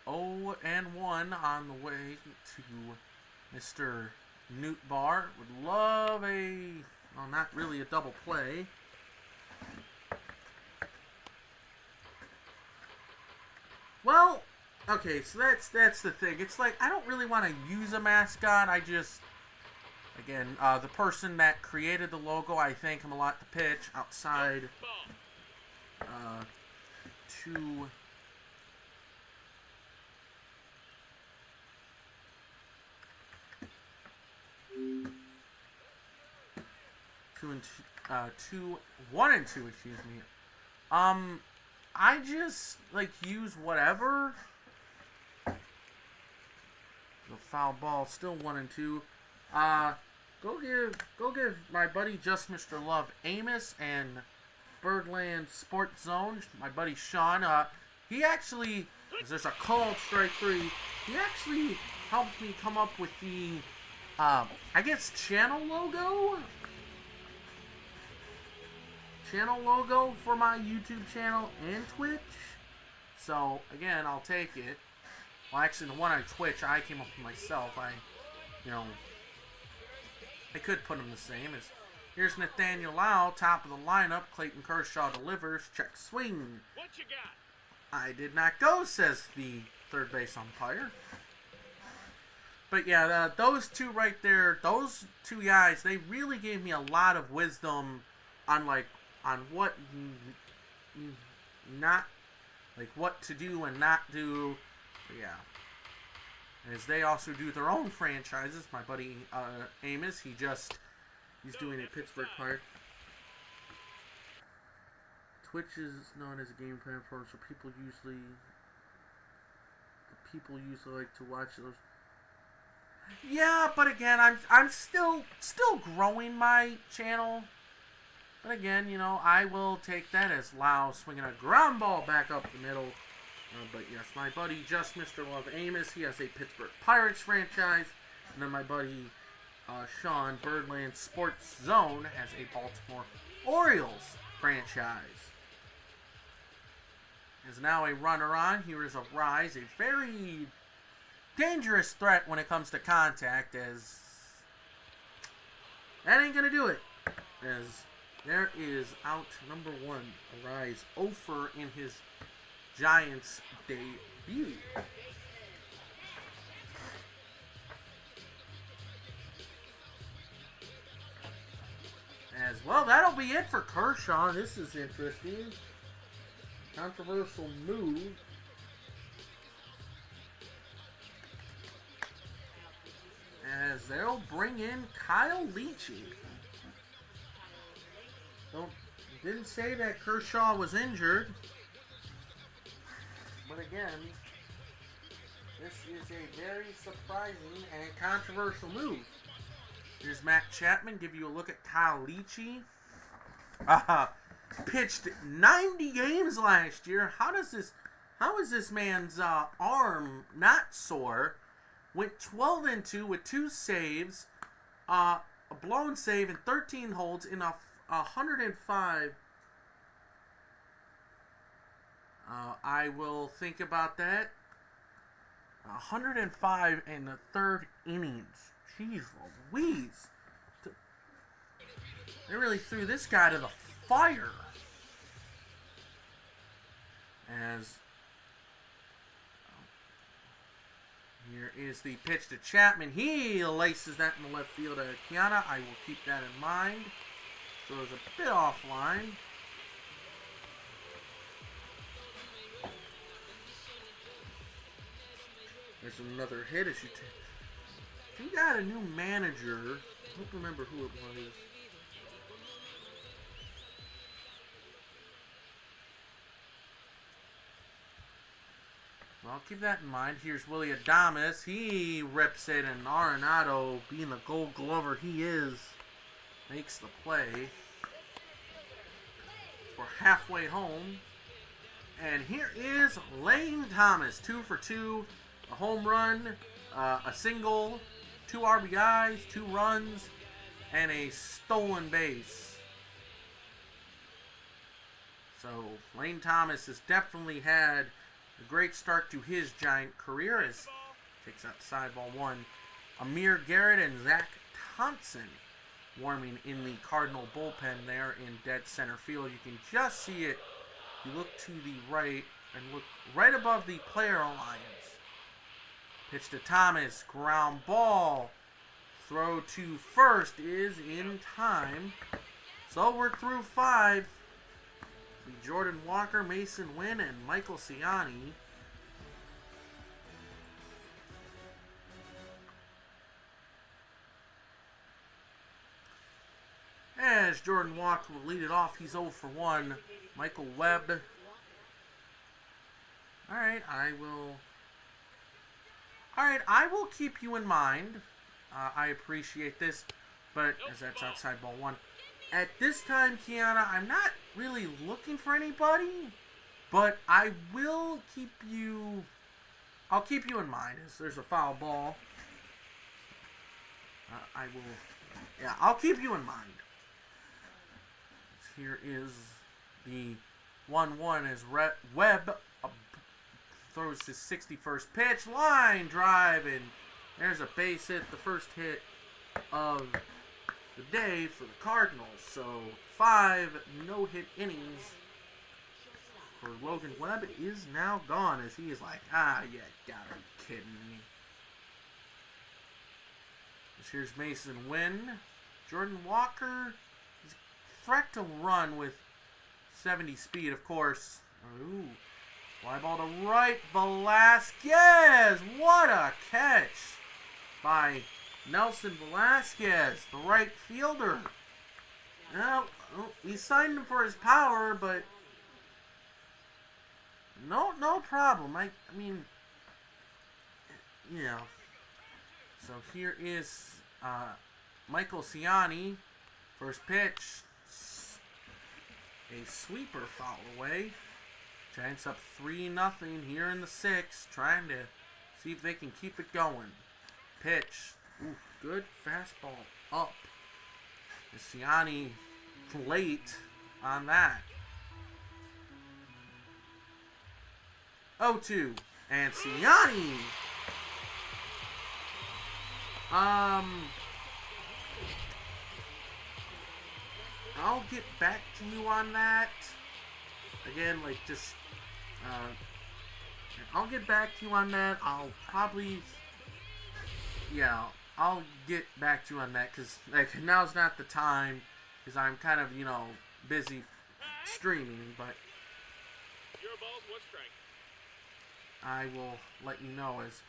Oh, and 1 on the way to Mr. Nootbaar. Would love well, not really a double play. Okay, so that's the thing. It's like, I don't really want to use a mascot. I just, again, the person that created the logo, I thank him a lot to pitch outside two. One and two, excuse me. I just like use whatever. The foul ball, still 1-2. Go give my buddy Just Mr. Love Amos and Birdland Sports Zone, my buddy Sean. He actually, there's a called strike 3. He actually helped me come up with the, I guess, channel logo for my YouTube channel and Twitch. So again, I'll take it. Well, actually, the one on Twitch, I came up with myself. I could put them the same. Here's Nathaniel Lau, top of the lineup. Clayton Kershaw delivers. Check swing. What you got? I did not go, says the third base umpire. But yeah, those two right there, those two guys, they really gave me a lot of wisdom on what what to do and not do. But yeah. As they also do their own franchises, my buddy Amos, he's doing a Pittsburgh Park. Twitch is known as a game platform, so people usually like to watch those. Yeah, but again, I'm still growing my channel. But again, I will take that as Lau swinging a ground ball back up the middle. But yes, my buddy Just Mr. Love Amos, he has a Pittsburgh Pirates franchise. And then my buddy Sean, Birdland Sports Zone, has a Baltimore Orioles franchise. Is now a runner on. Here is a rise, a very dangerous threat when it comes to contact, as that ain't gonna do it. As there is out number 1, Arise Ofer in his Giants debut. As well, that'll be it for Kershaw. This is interesting. Controversial move. As they'll bring in Kyle Leachy. Didn't say that Kershaw was injured. But again, this is a very surprising and controversial move. Here's Matt Chapman, give you a look at Kyle Leachy. Pitched 90 games last year. How is this man's arm not sore? Went 12-2 with 2 saves, a blown save, and 13 holds in a 105. I will think about that. 105 in the 3rd innings. Jeez Louise. They really threw this guy to the fire. As here is the pitch to Chapman. He laces that in the left field at Kiana. I will keep that in mind. Throws a bit offline. There's another hit. He got a new manager. I don't remember who it was. Well, I'll keep that in mind. Here's Willie Adames. He rips it, and Arenado, being the Gold Glover he is, makes the play. We're halfway home. And here is Lane Thomas, 2 for 2. A home run, a single, 2 RBIs, 2 runs, and a stolen base. So Lane Thomas has definitely had a great start to his Giant career, as takes out side ball 1. Amir Garrett and Zach Thompson warming in the Cardinal bullpen there in dead center field. You can just see it. You look to the right. and look right above the player alliance. Pitch to Thomas, ground ball. Throw to first is in time. So we're through 5. Jordan Walker, Mason Wynn, and Michael Ciani. As Jordan Walker will lead it off, he's 0 for 1. Michael Webb. Alright, I will keep you in mind. I appreciate this, but as that's outside ball 1. At this time, Kiana, I'm not really looking for anybody, but I will keep you. I'll keep you in mind as there's a foul ball. I will. Yeah, I'll keep you in mind. Here is the 1-1 as Webb throws his 61st pitch, line drive, and there's a base hit, the first hit of the day for the Cardinals. So 5 no-hit innings for Logan Webb is now gone as he is like, you gotta be kidding me. Here's Mason Wynn. Jordan Walker is a threat to run with 70 speed, of course. Ooh. Fly ball to right, Velasquez! What a catch by Nelson Velasquez, the right fielder. Well, we signed him for his power, but no problem. I mean, yeah. So here is Michael Ciani, first pitch, a sweeper foul away. Giants up 3-0 here in the 6th, trying to see if they can keep it going. Pitch. Ooh, good fastball up. Ciani late on that. 0-2. And Ciani. I'll get back to you on that. Again, like just, I'll get back to you on that. I'll probably, yeah, I'll get back to you on that because like now's not the time because I'm kind of, busy streaming, but Your balls, 1 strike. I will let you know as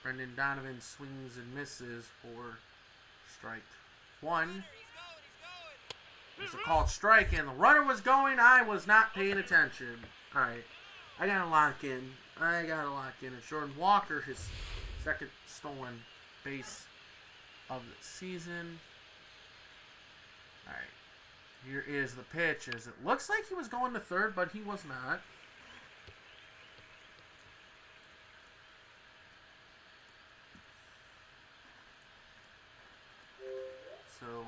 Brendan Donovan swings and misses for strike 1. It's a called strike, and the runner was going. I was not paying attention. Alright. I gotta lock in. And Jordan Walker, his second stolen base of the season. Alright. Here is the pitch. As it looks like he was going to third, but he was not. So,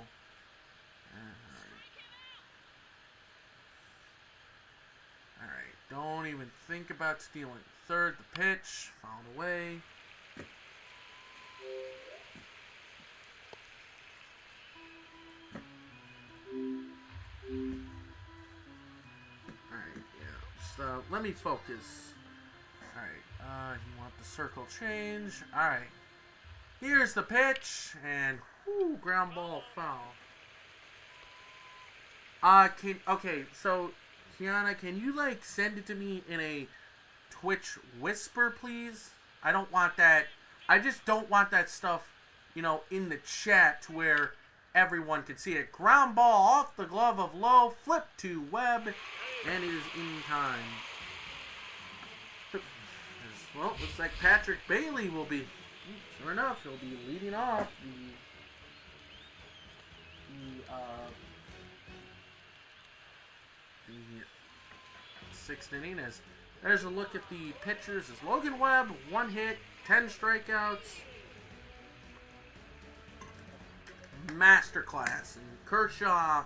Alright, don't even think about stealing. Third, the pitch, fouled away. Alright, yeah, so let me focus. Alright, you want the circle change. Alright, here's the pitch, and whoo, ground ball foul. Okay, so Kiana, can you send it to me in a Twitch whisper, please? I don't want that. I just don't want that stuff, in the chat to where everyone can see it. Ground ball off the glove of Lowe, flip to Webb, and it is in time. Well, looks like Patrick Bailey will be, sure enough, he'll be leading off the 6th inning. As there's a look at the pitchers. As Logan Webb, 1 hit, 10 strikeouts. Masterclass. And Kershaw,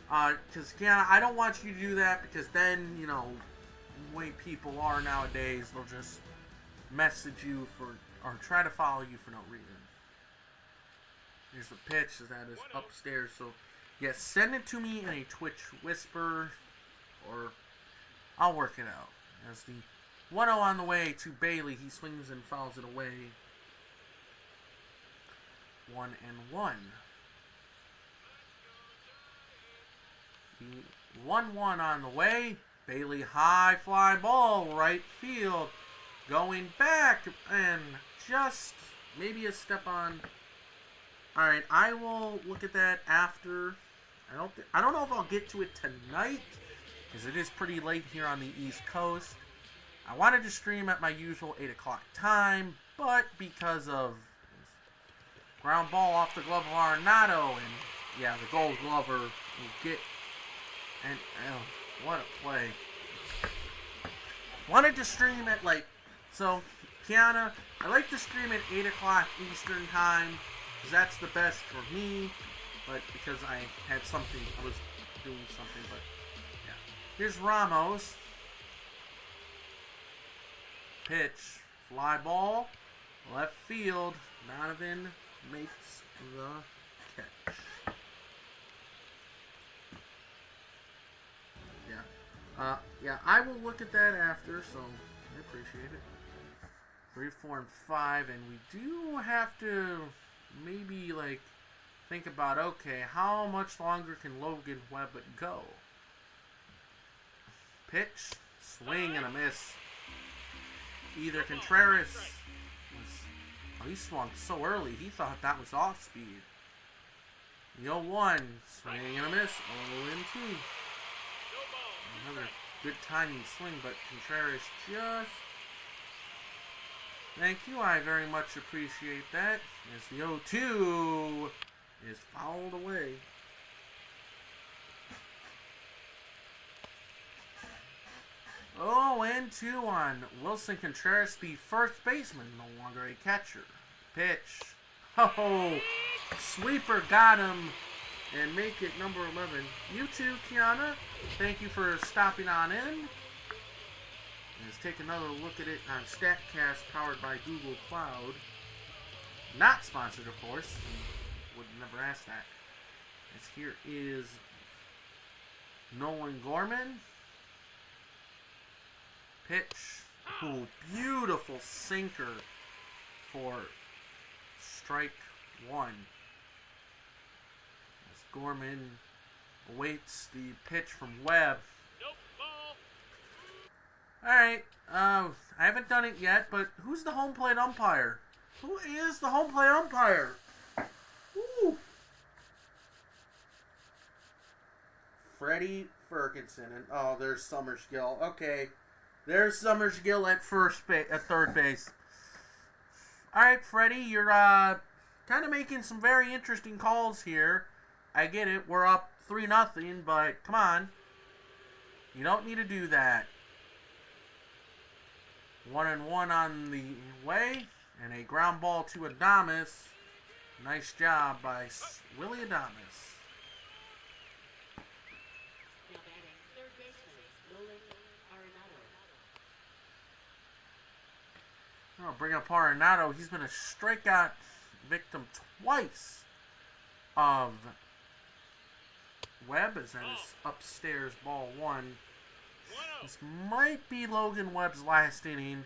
because I don't want you to do that because then, the way people are nowadays, they'll just message you or try to follow you for no reason. Here's the pitch, as that is upstairs. So, yes, send it to me in a Twitch whisper, or I'll work it out. As the 1-0 on the way to Bailey. He swings and fouls it away. 1-1. The 1-1 on the way. Bailey high fly ball, right field. Going back and just maybe a step on. Alright, I will look at that after. I don't know if I'll get to it tonight, because it is pretty late here on the East Coast. I wanted to stream at my usual 8 o'clock time, but because of ground ball off the glove of Arenado, and yeah, the Gold Glover will get, and oh, what a play. Wanted to stream at so Kiana, I like to stream at 8 o'clock Eastern time, because that's the best for me, but because I had something, I was doing something, but yeah. Here's Ramos. Pitch, fly ball, left field. Donovan makes the catch. Yeah, I will look at that after, so I appreciate it. 3, 4, and 5, and we do have to maybe think about, okay, how much longer can Logan Webb go? Pitch, swing and a miss. Either Contreras was, he swung so early, he thought that was off speed. The 0-1, swing and a miss, 0-2. Another good timing swing, but Contreras just... Thank you, I very much appreciate that. As the 0-2 is fouled away. Oh, and 2 on Wilson Contreras, the first baseman, no longer a catcher. Pitch. Oh, sweeper got him, and make it number 11. You too, Kiana. Thank you for stopping on in. Let's take another look at it on StatCast, powered by Google Cloud. Not sponsored, of course. Would never ask that. As here is Nolan Gorman. Pitch. Ooh, beautiful sinker for strike 1. As Gorman awaits the pitch from Webb. Alright, I haven't done it yet, but who's the home plate umpire? Who is the home plate umpire? Ooh. Freddie Ferguson, and oh, there's Summerskill. Okay, there's Summerskill at third base. All right, Freddie, you're kind of making some very interesting calls here. I get it, we're up 3-0, but come on, you don't need to do that. 1-1 on the way, and a ground ball to Adames. Nice job by Willie Adames. I'll bring up Arenado. He's been a strikeout victim twice of Webb, as that is upstairs, ball 1. This might be Logan Webb's last inning.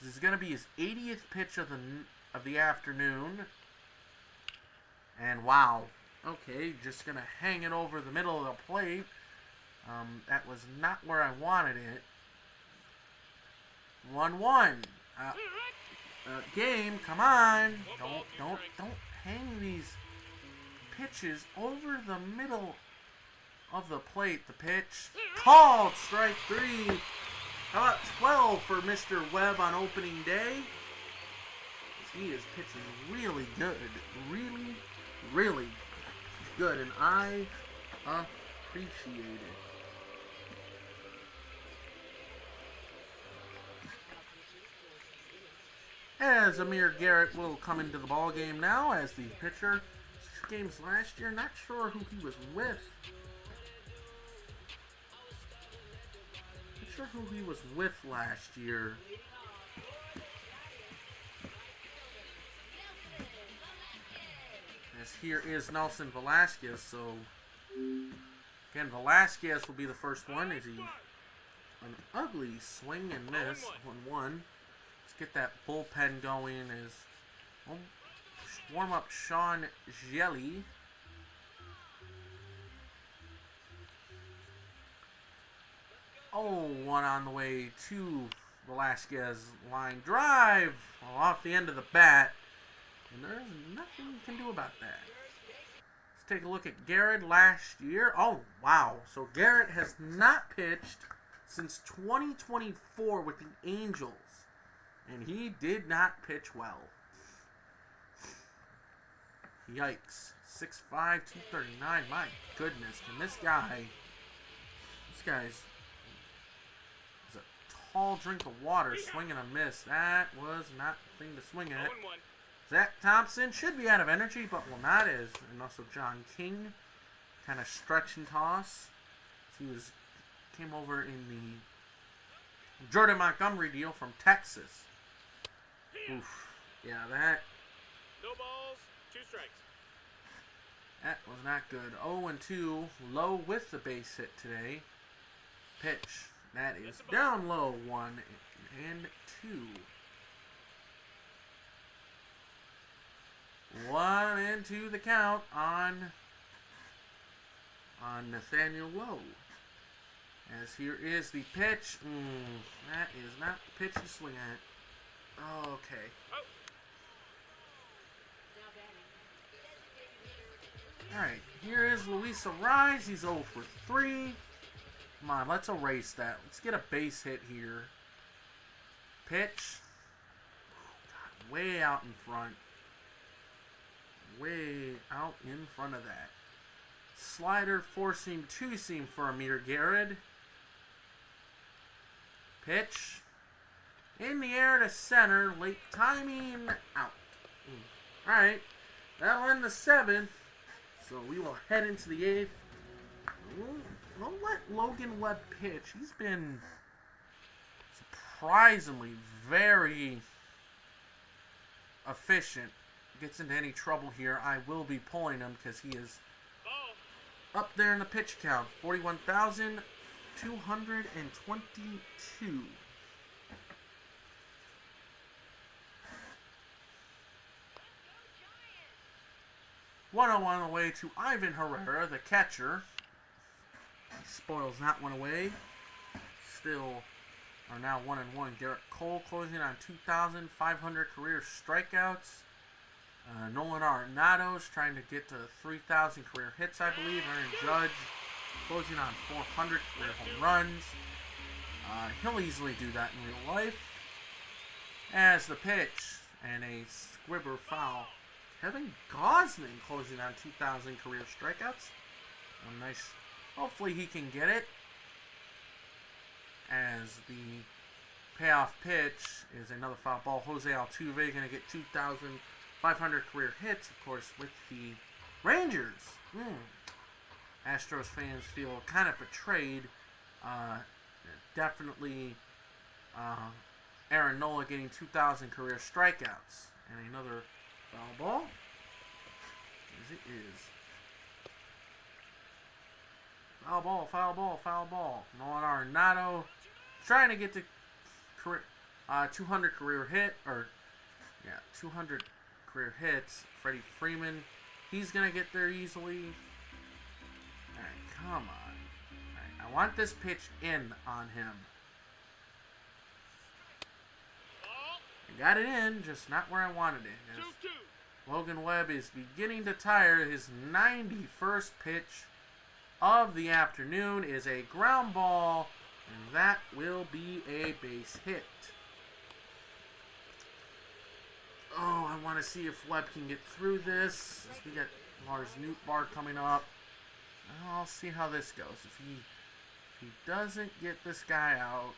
This is going to be his 80th pitch of the afternoon. And wow. Okay, just going to hang it over the middle of the plate. That was not where I wanted it. 1-1. Game, come on. Don't hang these pitches over the middle of the plate. The pitch called, strike 3. How about 12 for Mr. Webb on opening day? He is pitching really good. Really, really good, and I appreciate it. As Amir Garrett will come into the ball game now as the pitcher. 6 games last year, not sure who he was with. Not sure who he was with last year. As here is Nelson Velasquez, so again, Velasquez will be the first one as he an ugly swing and miss. 1-1. Let's get that bullpen going as we'll warm up Sean Jelly. Oh, one on the way to Velasquez. Line drive off the end of the bat. And there's nothing you can do about that. Let's take a look at Garrett last year. Oh, wow. So Garrett has not pitched since 2024 with the Angels. And he did not pitch well. Yikes. 6'5", 239. My goodness. Can this guy's a tall drink of water, swing and a miss. That was not the thing to swing at. Zach Thompson should be out of energy, but will not is. And also John King, kind of stretch and toss. Came over in the Jordan Montgomery deal from Texas. Oof. Yeah, that. No balls, 2 strikes. That was not good. 0-2, low with the base hit today. Pitch. That is down low, 1-2. 1-2 the count on Nathaniel Lowe. As here is the pitch. That is not the pitch to swing at. Okay. Alright, here is Luis Arraez. He's 0 for 3. Come on, let's erase that. Let's get a base hit here. Pitch. God, way out in front. Way out in front of that. Slider, 4-seam, 2-seam for Amir Garrett. Pitch. In the air to center. Late timing. Out. Alright. That'll end the 7th. So we will head into the 8th. We'll let Logan Webb pitch. He's been surprisingly very efficient. Gets into any trouble here, I will be pulling him because he is up there in the pitch count. 41,222. 1-0 on the way to Ivan Herrera, the catcher. He spoils that one away. Still are now 1-1. Garrett Cole closing on 2,500 career strikeouts. Nolan Arenado's trying to get to 3,000 career hits, I believe. Aaron Judge closing on 400 career home runs. He'll easily do that in real life. As the pitch and a squibber foul. Kevin Gosman closing on 2,000 career strikeouts. A nice. Hopefully he can get it. As the payoff pitch is another foul ball. Jose Altuve going to get 2,500 career hits, of course, with the Rangers. Astros fans feel kind of betrayed. Definitely Aaron Nola getting 2,000 career strikeouts. And another foul ball. As it is. Foul ball, foul ball, foul ball. Nolan Arenado trying to get to 200 career hit, 200 career hits. Freddie Freeman, he's going to get there easily. Alright, come on. Alright, I want this pitch in on him. I got it in, just not where I wanted it. As Logan Webb is beginning to tire. His 91st pitch of the afternoon is a ground ball, and that will be a base hit. Oh, I want to see if Webb can get through this. As we got Lars Nootbaar coming up. I'll see how this goes. If he doesn't get this guy out,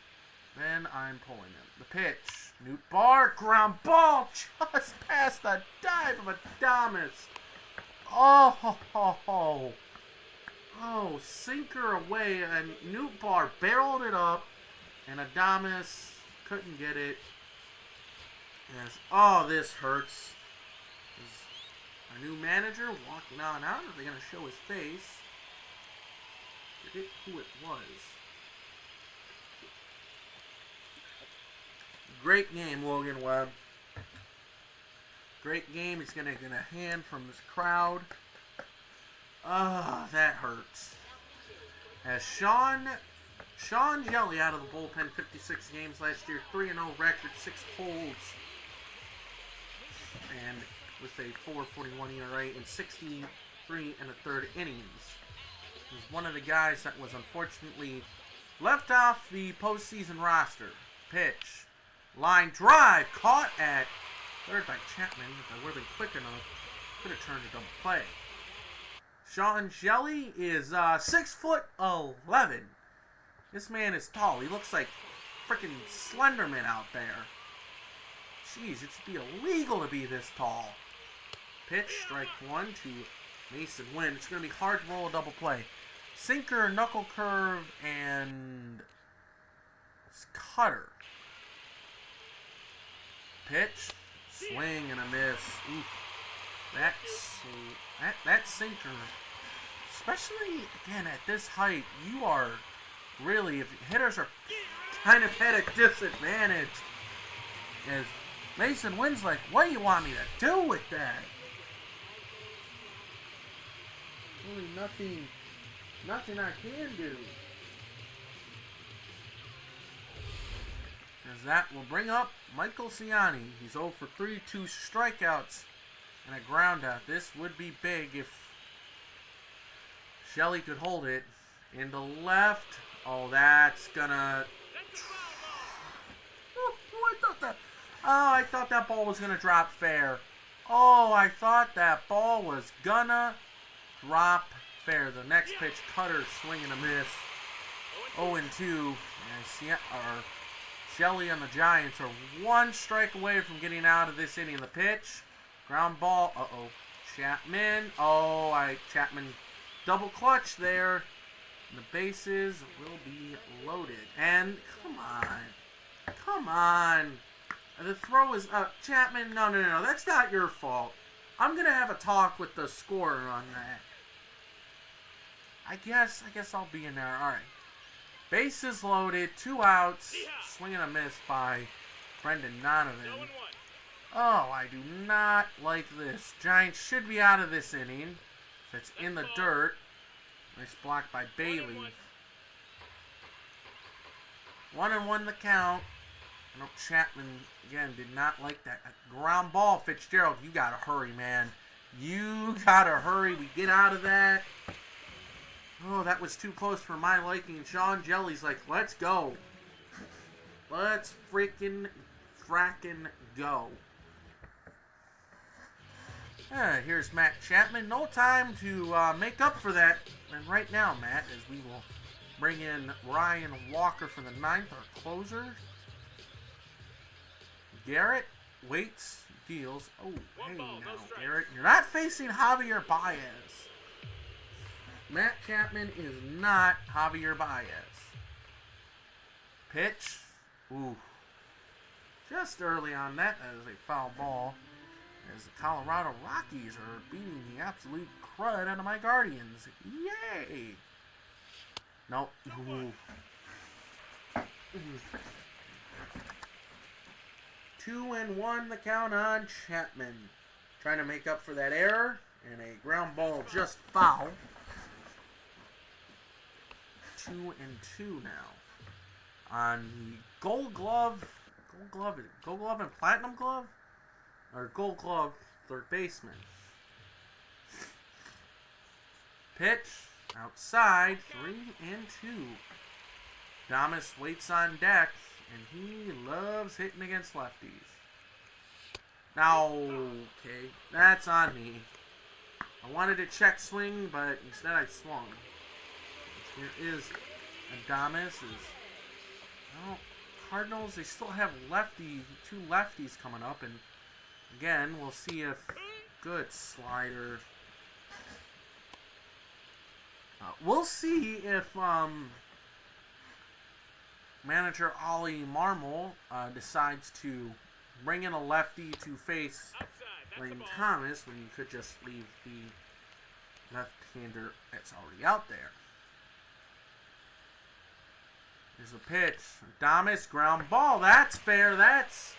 then I'm pulling him. The pitch. Nootbaar, ground ball, just past the dive of Adames. Oh, sinker away, and Nootbaar barreled it up, and Adames couldn't get it. Yes. This hurts. Is our new manager walking on out? Are they going to show his face? Forget who it was. Great game, Logan Webb. Great game. He's going to get a hand from this crowd. That hurts. As Sean Jelly out of the bullpen, 56 games last year, 3-0 record, 6 holds. And with a 4.41 ERA in 63 1/3 innings. He was one of the guys that was unfortunately left off the postseason roster. Pitch. Line drive. Caught at third by Chapman. If I would have been quick enough, could have turned a double play. Sean Jelly is 6'11". This man is tall. He looks like freaking Slenderman out there. Jeez, it should be illegal to be this tall. Pitch, strike one to Mason Wynn. It's going to be hard to roll a double play. Sinker, knuckle curve, and cutter. Pitch, swing and a miss. Oof. That sinker, especially again at this height, you are really, if hitters are kind of at a disadvantage. As Mason Wynn's like, what do you want me to do with that? Really nothing I can do. As that will bring up Michael Ciani. He's 0 for 3, 2 strikeouts and a ground out. This would be big if Shelley could hold it. Into left. Oh, that's gonna... I thought that ball was gonna drop fair. Oh, I thought that ball was gonna drop fair. The next pitch, cutter, swing and a miss. 0-2. Shelley and the Giants are one strike away from getting out of this inning. The pitch, ground ball. Chapman. Chapman double clutch there. And the bases will be loaded. And come on. The throw is up. Chapman, no, that's not your fault. I'm gonna have a talk with the scorer on that. I guess I'll be in there. All right. Bases loaded, 2 outs. Swing and a miss by Brendan Donovan. Oh, I do not like this. Giants should be out of this inning. That's in the dirt. Nice block by Bailey. 1-1 the count. I know Chapman, again, did not like that. Ground ball, Fitzgerald. You gotta hurry, man. You gotta hurry. We get out of that. Oh, that was too close for my liking. Sean Jelly's like, let's go. Let's frackin' go. Here's Matt Chapman. No time to make up for that. And right now, Matt, as we will bring in Ryan Walker for the 9th, our closer. Garrett waits, deals. Oh, hey now, Garrett. You're not facing Javier Baez. Matt Chapman is not Javier Baez. Pitch. Ooh. Just early on that is a foul ball. As the Colorado Rockies are beating the absolute crud out of my Guardians. Yay! Nope. Ooh. 2-1 the count on Chapman. Trying to make up for that error. And a ground ball just foul. 2-2 now. On the Gold Glove and Platinum Glove? Or Gold Glove third baseman. Pitch. Outside. 3-2. Damas waits on deck. And he loves hitting against lefties. Now, okay. That's on me. I wanted to check swing, but instead I swung. Here is Adames. Cardinals, they still have two lefties coming up, and again, we'll see if good slider. We'll see if manager Ollie Marmol decides to bring in a lefty to face Lane Thomas when you could just leave the left-hander that's already out there. Here's the pitch. Adames, ground ball. That's fair. That's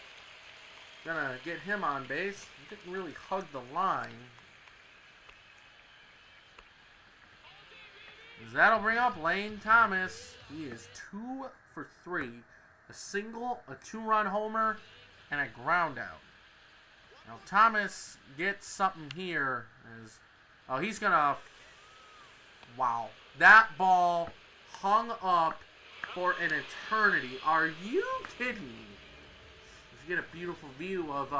gonna get him on base. He didn't really hug the line. As that'll bring up Lane Thomas. He is 2 for 3. A single, a 2-run homer, and a ground out. Now Thomas gets something here. Oh, he's gonna... Wow. That ball hung up for an eternity. Are you kidding me? Let's get a beautiful view of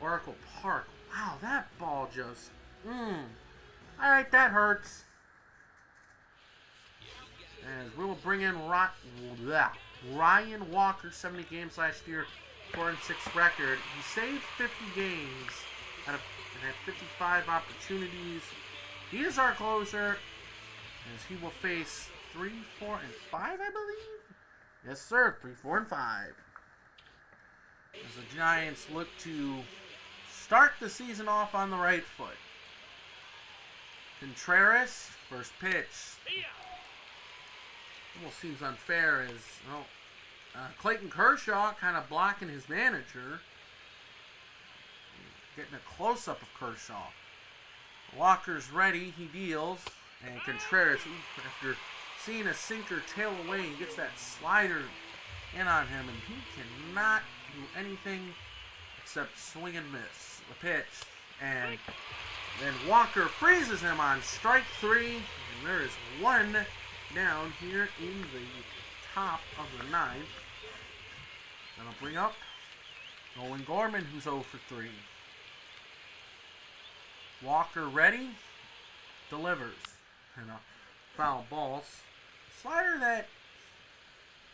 Oracle Park. Wow, that ball just... Alright, that hurts. As we will bring in Ryan Walker, 70 games last year, 4-6 record. He saved 50 games and had 55 opportunities. He is our closer, as he will face 3, 4, and 5, I believe? Yes, sir, 3, 4, and 5. As the Giants look to start the season off on the right foot. Contreras, first pitch. Almost seems unfair as, well, Clayton Kershaw kind of blocking his manager. Getting a close-up of Kershaw. Walker's ready, he deals, and Contreras, after seeing a sinker tail away, he gets that slider in on him, and he cannot do anything except swing and miss. The pitch, and then Walker freezes him on strike 3, and there is one down here in the top of the 9th. That'll bring up Nolan Gorman, who's 0 for 3. Walker ready, delivers, and a foul ball. Slider that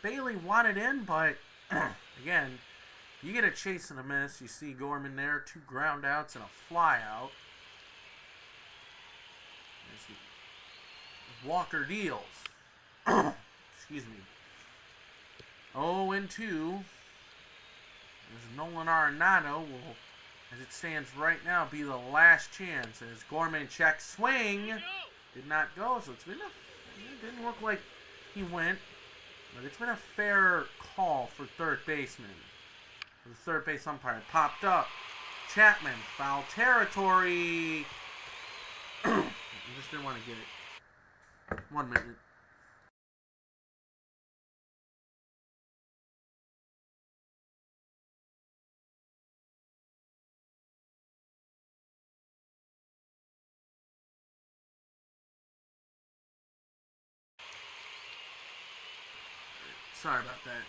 Bailey wanted in, but again, you get a chase and a miss. You see Gorman there, 2 ground outs and a fly out. Walker deals. Excuse me. 0-2. As Nolan Arenado will, as it stands right now, be the last chance. As Gorman checks swing. Did not go, so it didn't look like he went. But it's been a fair call for third baseman. The third base umpire popped up. Chapman, foul territory. I just didn't want to get it. 1 minute. Sorry about that.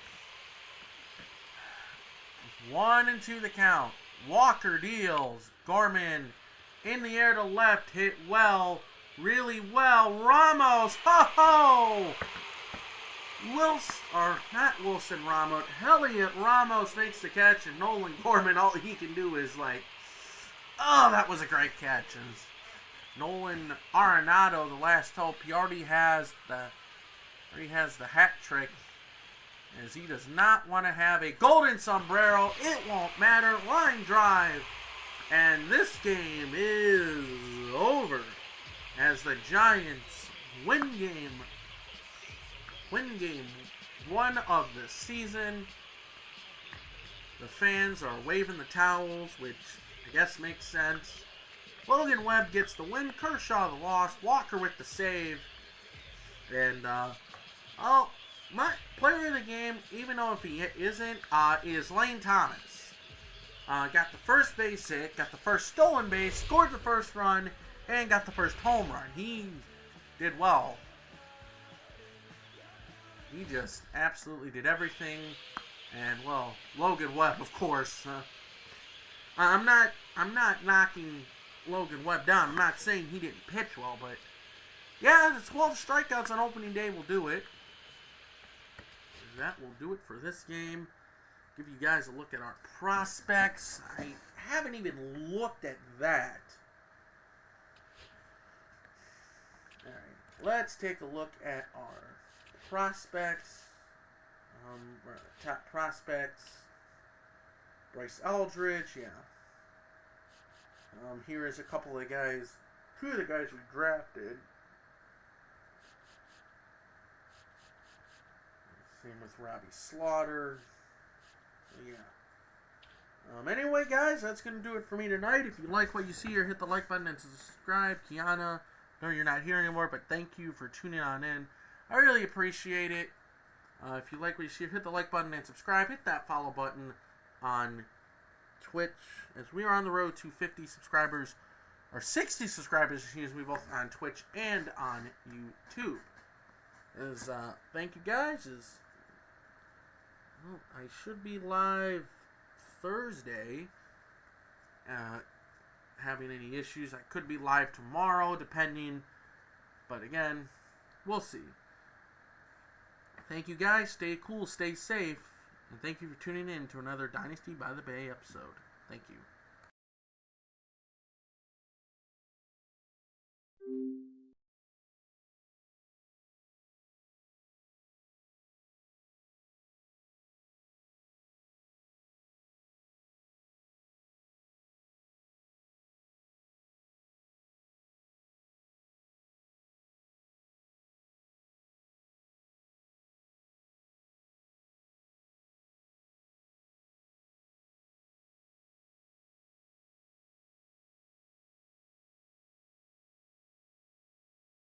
1-2 the count. Walker deals. Gorman in the air to left. Hit well. Really well. Ramos. Ho-ho! Elliot Ramos makes the catch, and Nolan Gorman, all he can do is like, oh, that was a great catch. And Nolan Arenado, the last hope, he already has the hat trick, as he does not want to have a golden sombrero. It won't matter. Line drive. And this game is over, as the Giants win game 1 of the season. The fans are waving the towels, which I guess makes sense. Logan Webb gets the win, Kershaw the loss, Walker with the save. And, my player of the game, even though if he isn't, is Lane Thomas. Got the first base hit, got the first stolen base, scored the first run, and got the first home run. He did well. He just absolutely did everything. And, well, Logan Webb, of course. I'm not knocking Logan Webb down. I'm not saying he didn't pitch well, but yeah, the 12 strikeouts on opening day will do it. That will do it for this game. Give you guys a look at our prospects. I haven't even looked at that. Alright, let's take a look at our prospects. Top prospects. Bryce Eldridge, yeah. Here is a couple of guys. 2 of the guys we drafted. Same with Robbie Slaughter. Yeah. Anyway, guys, that's going to do it for me tonight. If you like what you see here, hit the like button and subscribe. Kiana, I know you're not here anymore, but thank you for tuning on in. I really appreciate it. If you like what you see, hit the like button and subscribe. Hit that follow button on Twitch, as we are on the road to 50 subscribers, or 60 subscribers, excuse me, both on Twitch and on YouTube. Thank you, guys. I should be live Thursday. Having any issues, I could be live tomorrow, depending. But again, we'll see. Thank you, guys. Stay cool, stay safe, and thank you for tuning in to another Dynasty by the Bay episode. Thank you.